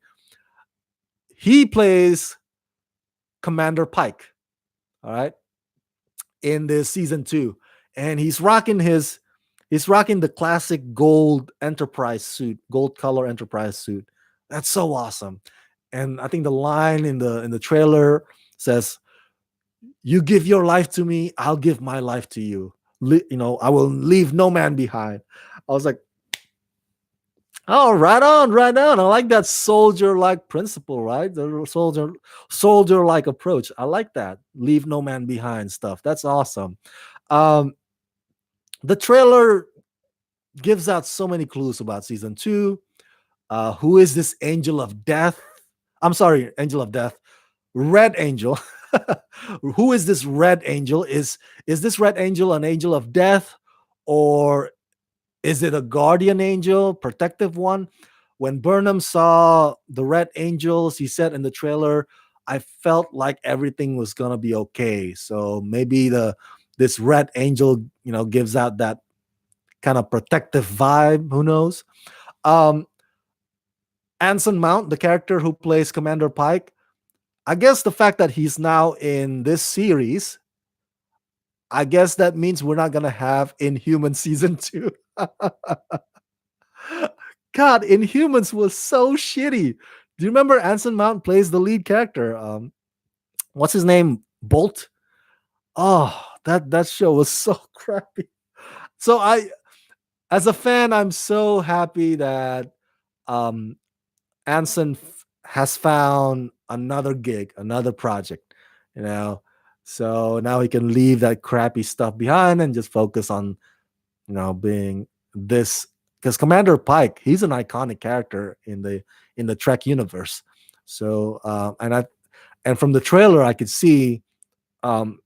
He plays Commander Pike, all right, in this season 2. And he's rocking the classic gold Enterprise suit, gold color Enterprise suit. That's so awesome. And I think the line in the trailer says, "You give your life to me, I'll give my life to you. I will leave no man behind." I was like, oh, right on, right on. I like that soldier-like principle, right? The soldier-like approach. I like that. Leave no man behind stuff. That's awesome. The trailer gives out so many clues about season 2. Who is this angel of death? I'm sorry, angel of death. Red angel. Who is this red angel? Is this red angel an angel of death, or is it a guardian angel, protective one? When Burnham saw the red angels, he said in the trailer, I felt like everything was gonna be okay. So maybe this red angel, gives out that kind of protective vibe. Who knows? Anson Mount, the character who plays Commander Pike, I guess the fact that he's now in this series, I guess that means we're not gonna have Inhuman season 2. God, Inhumans was so shitty. Do you remember Anson Mount plays the lead character? What's his name? Bolt. Oh, that show was so crappy. So As a fan, I'm so happy that um, Anson has found another gig, another project, you know. So now he can leave that crappy stuff behind and just focus on, being this, because Commander Pike, he's an iconic character in the Trek universe. So and from the trailer I could see um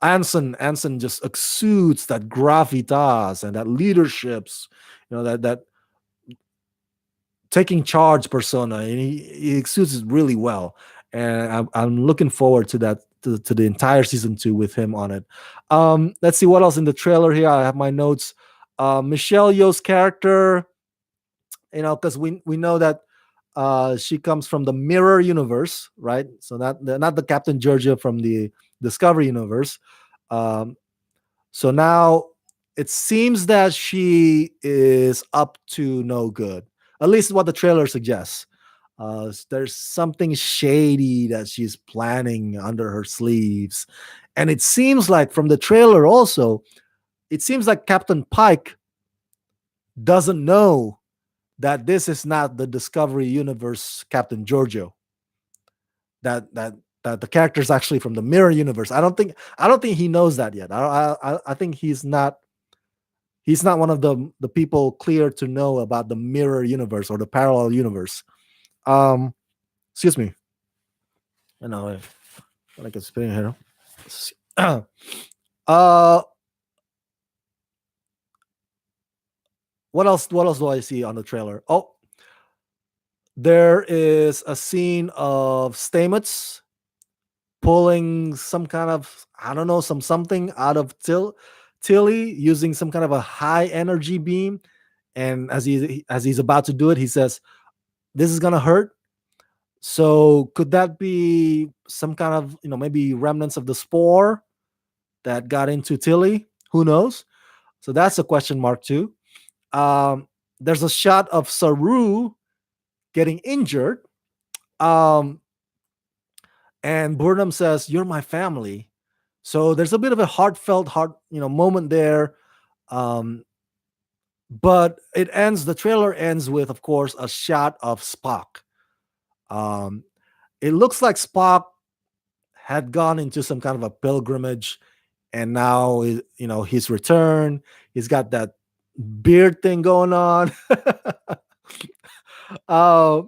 Anson just exudes that gravitas and that leaderships, that taking charge persona, and he exudes it really well. And I'm looking forward to that, to the entire season 2 with him on it. Let's see what else in the trailer here. I have my notes. Michelle Yeoh's character, because we know that she comes from the mirror universe, right? So not the Captain Georgia from the Discovery universe. um, so now it seems that she is up to no good. At least what the trailer suggests. There's something shady that she's planning under her sleeves. And it seems like from the trailer also, it seems like Captain Pike doesn't know that this is not the Discovery Universe Captain Giorgio. That the character is actually from the Mirror Universe. I don't think he knows that yet. I think he's not one of the people clear to know about the Mirror Universe or the parallel universe. Um, excuse me. I know I like it's spinning here. uh, what else? What else do I see on the trailer? Oh, there is a scene of Stamets pulling some kind of, I don't know, something out of Tilly using some kind of a high energy beam. And as he's about to do it, he says, "This is gonna hurt." So could that be some kind of, maybe remnants of the spore that got into Tilly? Who knows? So that's a question mark too. There's a shot of Saru getting injured. Um, and Burnham says, "You're my family." So there's a bit of a heartfelt moment there. Um, but the trailer ends with, of course, a shot of Spock. Um, it looks like Spock had gone into some kind of a pilgrimage, and now he's returned. He's got that beard thing going on. uh,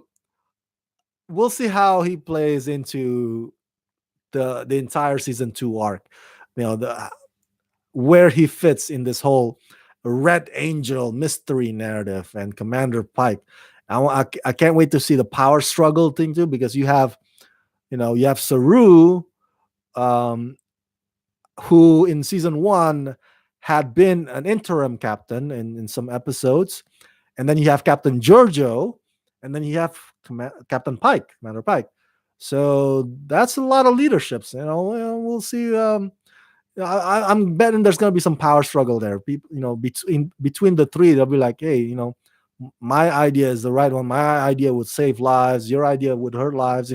we'll see how he plays into the entire season 2 arc. The where he fits in this whole Red Angel mystery narrative and Commander Pike. I can't wait to see the power struggle thing too, because you have Saru, um, who in season 1 had been an interim captain in some episodes, and then you have Captain Giorgio, and then you have Captain Pike, Commander Pike. So that's a lot of leaderships. We'll see. I'm betting there's going to be some power struggle there. People, between the three, they'll be like, "Hey, my idea is the right one. My idea would save lives. Your idea would hurt lives."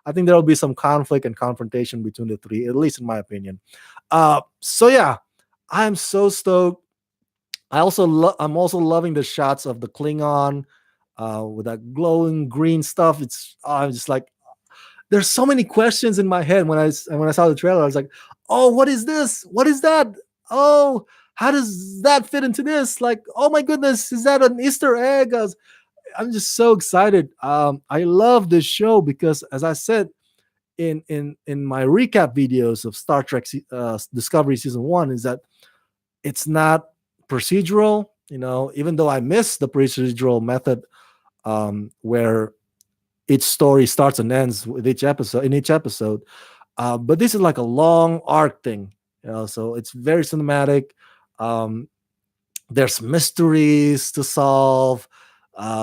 I think there will be some conflict and confrontation between the three, at least in my opinion. So yeah, I'm so stoked. I'm also loving the shots of the Klingon with that glowing green stuff. I'm just like, there's so many questions in my head when I saw the trailer. I was like, "Oh, what is this? What is that? Oh, how does that fit into this? Like, oh my goodness, is that an Easter egg?" I'm just so excited. I love this show because, as I said in my recap videos of Star Trek Discovery season 1, is that it's not procedural. Even though I miss the procedural method, where each story starts and ends with each episode. But this is like a long arc thing, so it's very cinematic. Um, there's mysteries to solve,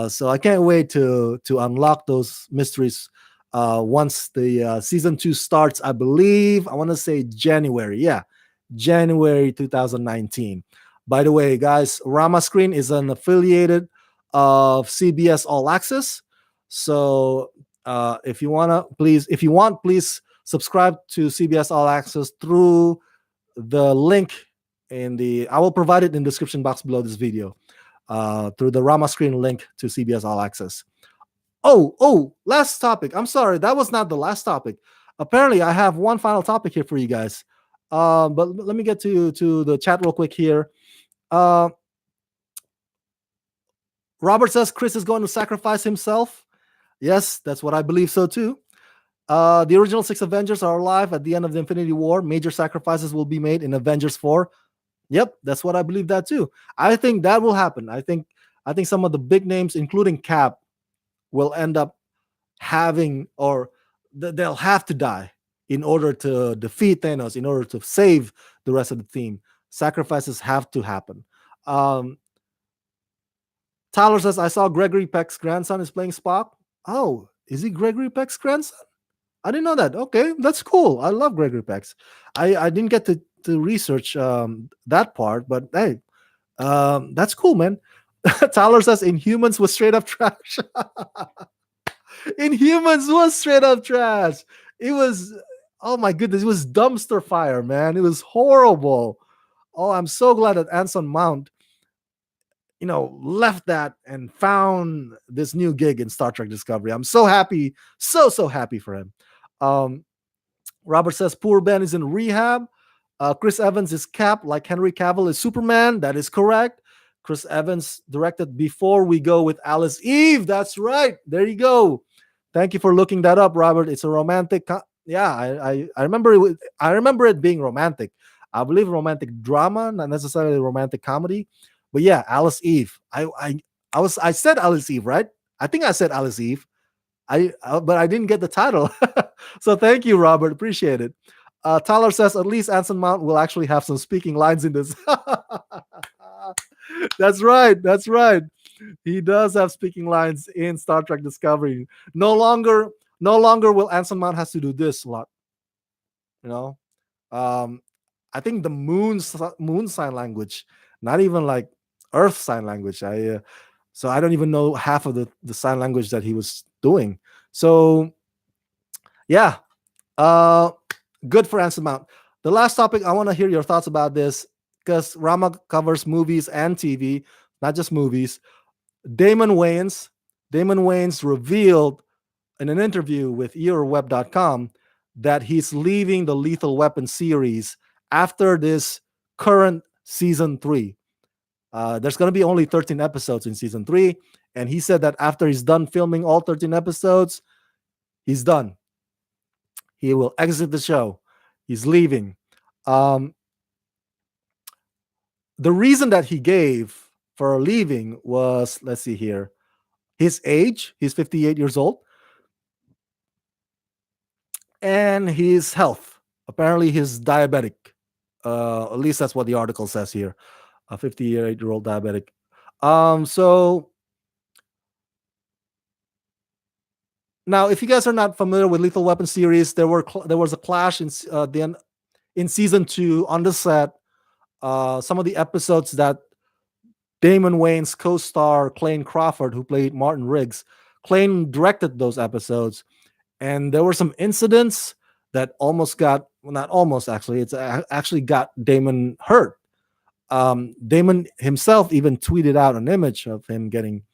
so I can't wait to unlock those mysteries once the season 2 starts. I believe I want to say January. Yeah, January 2019. By the way, guys, Rama Screen is an affiliated of CBS All Access. So if you want, please subscribe to CBS All Access through the link I will provide it in the description box below this video, through the Rama screen link to CBS All Access. Oh, last topic. I'm sorry, that was not the last topic. Apparently, I have one final topic here for you guys. But let me get to the chat real quick here. Uh, Robert says Chris is going to sacrifice himself. Yes, that's what I believe so too. The original 6 Avengers are alive at the end of the Infinity War. Major sacrifices will be made in Avengers 4. Yep, that's what I believe that too. I think that will happen. I think some of the big names, including Cap, will end up having, or they'll have to die in order to defeat Thanos, in order to save the rest of the team. Sacrifices have to happen. Um, Tyler says, I saw Gregory Peck's grandson is playing Spock. Oh, is he Gregory Peck's grandson? I didn't know that. Okay, that's cool. I love Gregory Peck's. I didn't get to research that part, but hey, that's cool, man. Tyler says Inhumans was straight up trash. Inhumans was straight up trash. It was, oh my goodness, it was dumpster fire, man. It was horrible. Oh, I'm so glad that Anson Mount, left that and found this new gig in Star Trek Discovery. I'm so happy, so happy for him. Robert says poor Ben is in rehab. Chris Evans is Cap, like Henry Cavill is Superman. That is correct. Chris Evans directed Before We Go with Alice Eve. That's right. There you go. Thank you for looking that up, Robert. It's a romantic. Yeah, I remember it. I remember it being romantic. I believe romantic drama, not necessarily romantic comedy. But yeah, Alice Eve. I said Alice Eve, right? I think I said Alice Eve. But I didn't get the title. So thank you, Robert. Appreciate it. Tyler says at least Anson Mount will actually have some speaking lines in this. That's right. That's right. He does have speaking lines in Star Trek Discovery. No longer will Anson Mount has to do this a lot. Um, I think the moon sign language, not even like Earth sign language. So I don't even know half of the sign language that he was doing. So yeah, good for Anson Mount. The last topic, I want to hear your thoughts about this, because Rama covers movies and TV, not just movies. Damon Wayans revealed in an interview with earweb.com that he's leaving the Lethal Weapon series after this current season 3. There's going to be only 13 episodes in season 3. And he said that after he's done filming all 13 episodes, he's done. He will exit the show. He's leaving. The reason that he gave for leaving was, let's see here, his age. He's 58 years old. And his health. Apparently he's diabetic. At least that's what the article says here. A 58-year-old diabetic. So now, if you guys are not familiar with Lethal Weapon series, there was a clash in season 2 on the set. Some of the episodes that Damon Wayans' co-star Clayne Crawford, who played Martin Riggs, Clayne directed those episodes, and there were some incidents that not almost actually, it's actually got Damon hurt. Damon himself even tweeted out an image of him getting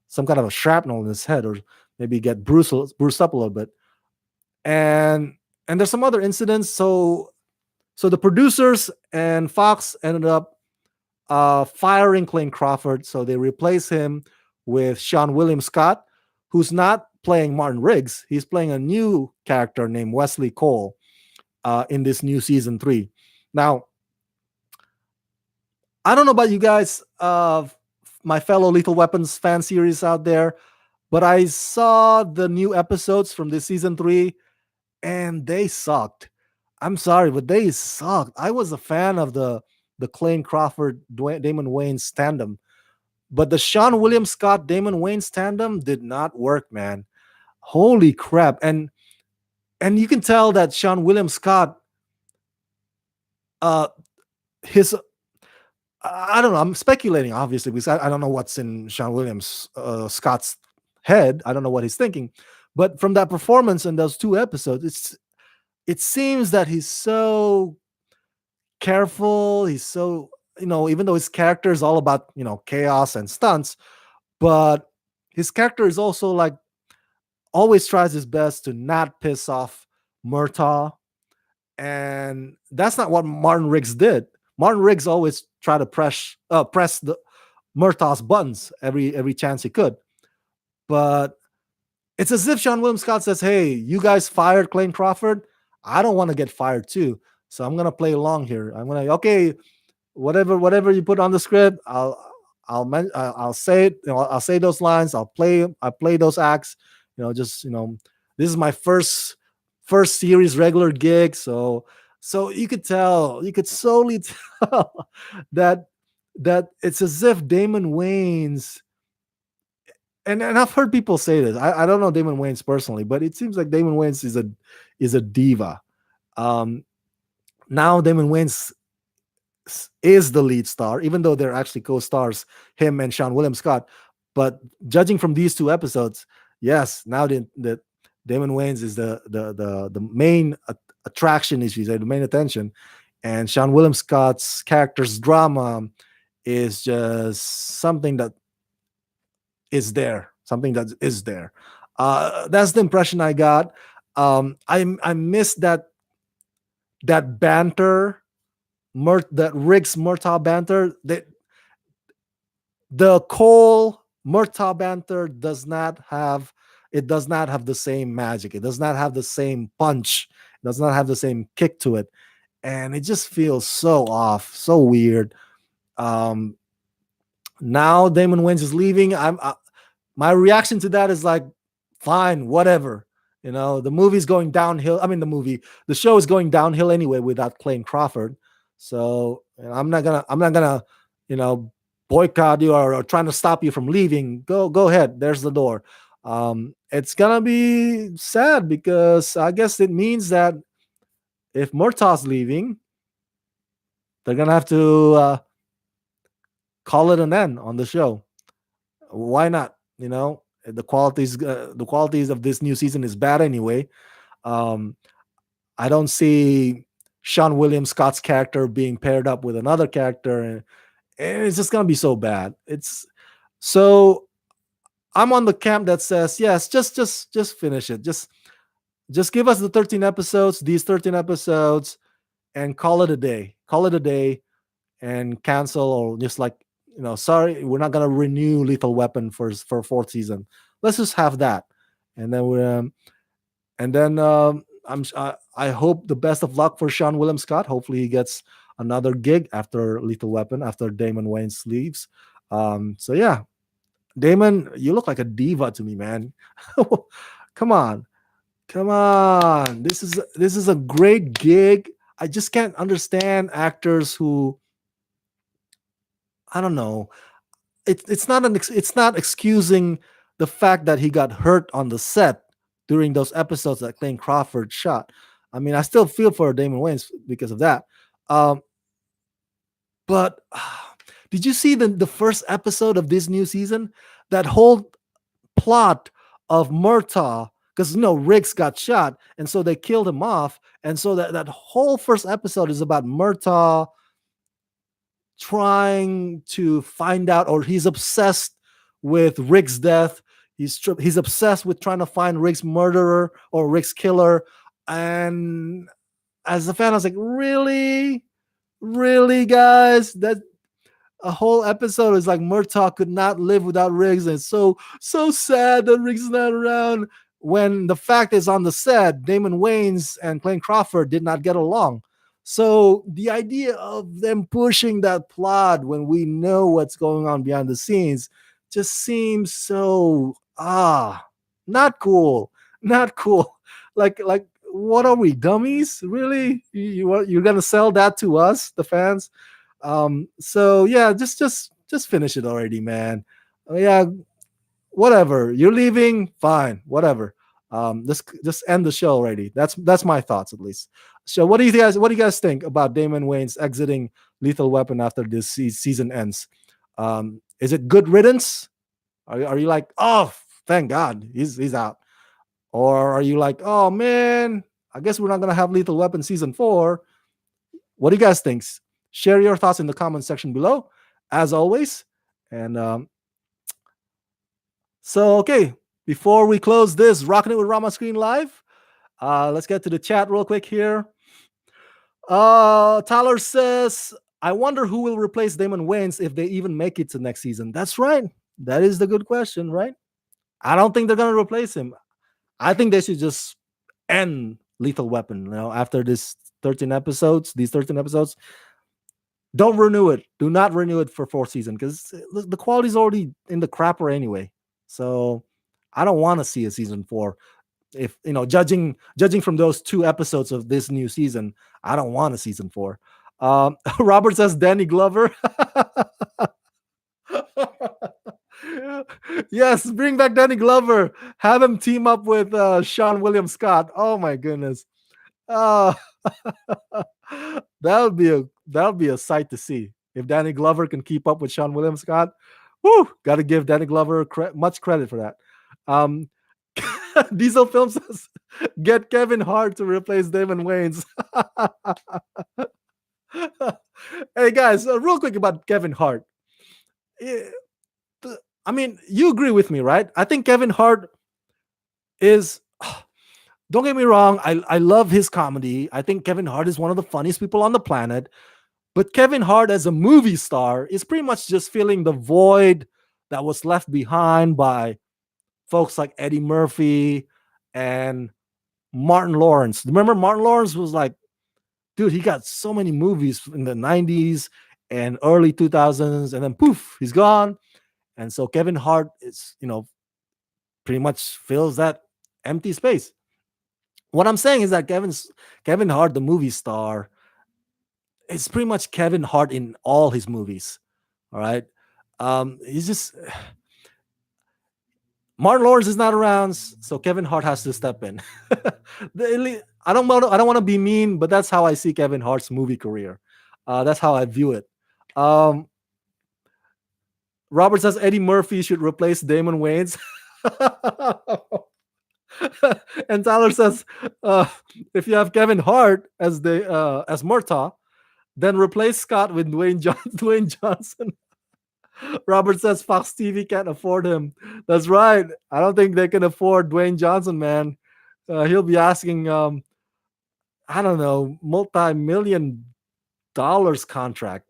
some kind of a shrapnel in his head, or maybe get bruised up a little bit. And there's some other incidents. So the producers and Fox ended up firing Clayne Crawford. So they replace him with Sean William Scott, who's not playing Martin Riggs. He's playing a new character named Wesley Cole in this new season 3. Now, I don't know about you guys, my fellow Lethal Weapons fan series out there, but I saw the new episodes from this season 3, and they sucked. I'm sorry, but they sucked. I was a fan of the Clayne Crawford, Damon Wayans tandem, but the Sean William Scott, Damon Wayans tandem did not work, man. Holy crap. And you can tell that Sean William Scott, I don't know, I'm speculating, obviously, because I don't know what's in Sean Williams Scott's head. I don't know what he's thinking. But from that performance in those 2 episodes, it seems that he's so careful. He's so, even though his character is all about, chaos and stunts, but his character is also like always tries his best to not piss off Murtaugh. And that's not what Martin Riggs did. Martin Riggs always tried to press the Murtaugh's buttons every chance he could. But it's as if Sean William Scott says, "Hey, you guys fired Clayne Crawford. I don't want to get fired too. So I'm gonna play along here. I'm gonna okay, whatever you put on the script, I'll say it. I'll say those lines. I play those acts. Just this is my first series regular gig. So you could solely tell that it's as if Damon Wayans, and I've heard people say this. I don't know Damon Wayans personally, but it seems like Damon Wayans is a diva. Um, Now Damon Wayans is the lead star, even though they're actually co-stars, him and Sean William Scott. But judging from these two episodes, yes, now the Damon Wayans is the main attraction, as you say, the main attention, and Sean William Scott's character's drama is just something that is there. That's the impression I got. I miss that banter, that Riggs Murtaugh banter. The Cole Murtaugh banter does not have the same magic. It does not have the same punch. It does not have the same kick to it, and it just feels so off, so weird. Um, Now Damon Wayans is leaving. My reaction to that is like, fine, whatever. The movie's going downhill. I mean, the show is going downhill anyway without Clayne Crawford. So I'm not gonna, you know, boycott you or trying to stop you from leaving. Go ahead. There's the door. It's gonna be sad because I guess it means that if Murtaugh's leaving, they're gonna have to call it an end on the show. Why not? The qualities of this new season is bad anyway. Um, I don't see Sean William Scott's character being paired up with another character, and it's just gonna be so bad. It's so I'm on the camp that says yes, just finish it. Just give us the 13 episodes, these 13 episodes, and call it a day. Call it a day and cancel, or just like, sorry, we're not gonna renew Lethal Weapon for fourth season. Let's just have that, and then I hope the best of luck for Sean William Scott. Hopefully, he gets another gig after Lethal Weapon, after Damon Wayans leaves. So yeah, Damon, you look like a diva to me, man. Come on, come on. This is a great gig. I just can't understand actors who, I don't know. It's not excusing the fact that he got hurt on the set during those episodes that Clayne Crawford shot. I mean, I still feel for Damon Wayans because of that. Um, but did you see the first episode of this new season? That whole plot of Murtaugh, because Riggs got shot, and so they killed him off, and so that whole first episode is about Murtaugh trying to find out, or he's obsessed with Rick's death. He's obsessed with trying to find Rick's murderer or Rick's killer. And as a fan, I was like, really, really, guys, that a whole episode is like Murtaugh could not live without Riggs, and it's so sad that Riggs is not around. When the fact is, on the set, Damon Wayans and Clayne Crawford did not get along. So the idea of them pushing that plot when we know what's going on behind the scenes just seems so not cool, not cool. Like what are we, dummies? Really? You're gonna sell that to us, the fans? So yeah, just finish it already, man. Yeah, whatever. You're leaving, fine, whatever. Just end the show already. That's my thoughts, at least. So what do you guys think about Damon Wayans exiting Lethal Weapon after this season ends? Is it good riddance? Are you like, oh, thank God he's out? Or are you like, oh man, I guess we're not gonna have Lethal Weapon season 4. What do you guys think? Share your thoughts in the comment section below, as always. And so, okay, before we close this Rocking It with Rama Screen Live, let's get to the chat real quick here. Tyler says, I wonder who will replace Damon Wayans if they even make it to next season. That's right. That is the good question, right? I don't think they're going to replace him. I think they should just end Lethal Weapon, after these 13 episodes. Don't renew it. Do not renew it for fourth season because the quality's already in the crapper anyway. So I don't want to see a season 4. If judging from those 2 episodes of this new season, I don't want a season 4. Robert says Danny Glover. Yes, bring back Danny Glover. Have him team up with Sean William Scott. Oh my goodness. That would be a sight to see if Danny Glover can keep up with Sean William Scott. Woo! Got to give Danny Glover much credit for that. Diesel Film says, get Kevin Hart to replace Damon Wayans. Hey guys, real quick about Kevin Hart. I mean, you agree with me, right? I think Kevin Hart is. Don't get me wrong. I love his comedy. I think Kevin Hart is one of the funniest people on the planet. But Kevin Hart as a movie star is pretty much just filling the void that was left behind by folks like Eddie Murphy and Martin Lawrence. Remember, Martin Lawrence was like, dude, he got so many movies in the 90s and early 2000s, and then poof, he's gone. And so Kevin Hart is, pretty much fills that empty space. What I'm saying is that Kevin Hart, the movie star, is pretty much Kevin Hart in all his movies. All right. He's just Martin Lawrence is not around, so Kevin Hart has to step in. I don't want to be mean, but that's how I see Kevin Hart's movie career. That's how I view it. Robert says Eddie Murphy should replace Damon Wayans. And Tyler says, if you have Kevin Hart as Murtaugh, then replace Scott with Dwayne Johnson. Robert says Fox TV can't afford him. That's right. I don't think they can afford Dwayne Johnson, man. He'll be asking, I don't know, multi-million dollars contract.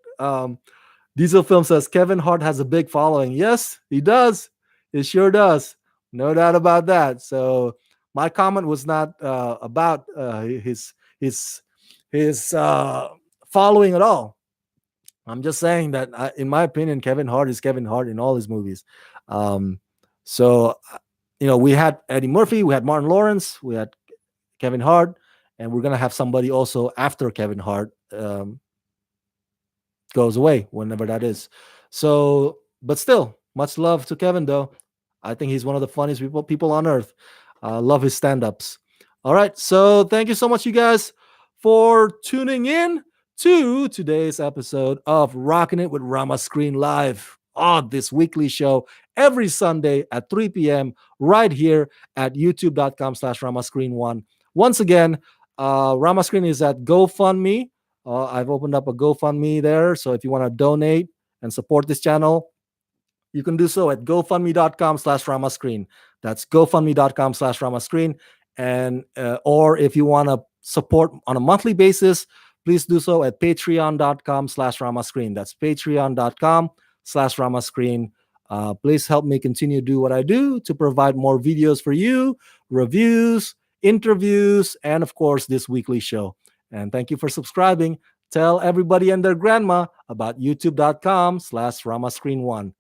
Diesel Film says Kevin Hart has a big following. Yes, he does. He sure does. No doubt about that. So my comment was not about his following at all. I'm just saying that, in my opinion, Kevin Hart is Kevin Hart in all his movies. So we had Eddie Murphy, we had Martin Lawrence, we had Kevin Hart, and we're gonna have somebody also after Kevin Hart goes away, whenever that is. So, but still, much love to Kevin, though. I think he's one of the funniest people on earth. Love his stand-ups. All right, so thank you so much, you guys, for tuning in to today's episode of Rockin' It with Rama Screen Live on this weekly show every Sunday at 3 p.m. right here at youtube.com/RamaScreen1. Once again, Rama Screen is at Gofundme. I've opened up a GoFundMe there. So if you want to donate and support this channel, you can do so at gofundme.com/ramascreen. That's gofundme.com/ramascreen. And or if you want to support on a monthly basis, please do so at patreon.com/ramascreen. That's patreon.com/ramascreen. Please help me continue to do what I do to provide more videos for you, reviews, interviews, and of course, this weekly show. And thank you for subscribing. Tell everybody and their grandma about youtube.com/ramascreen1.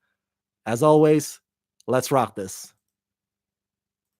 As always, let's rock this.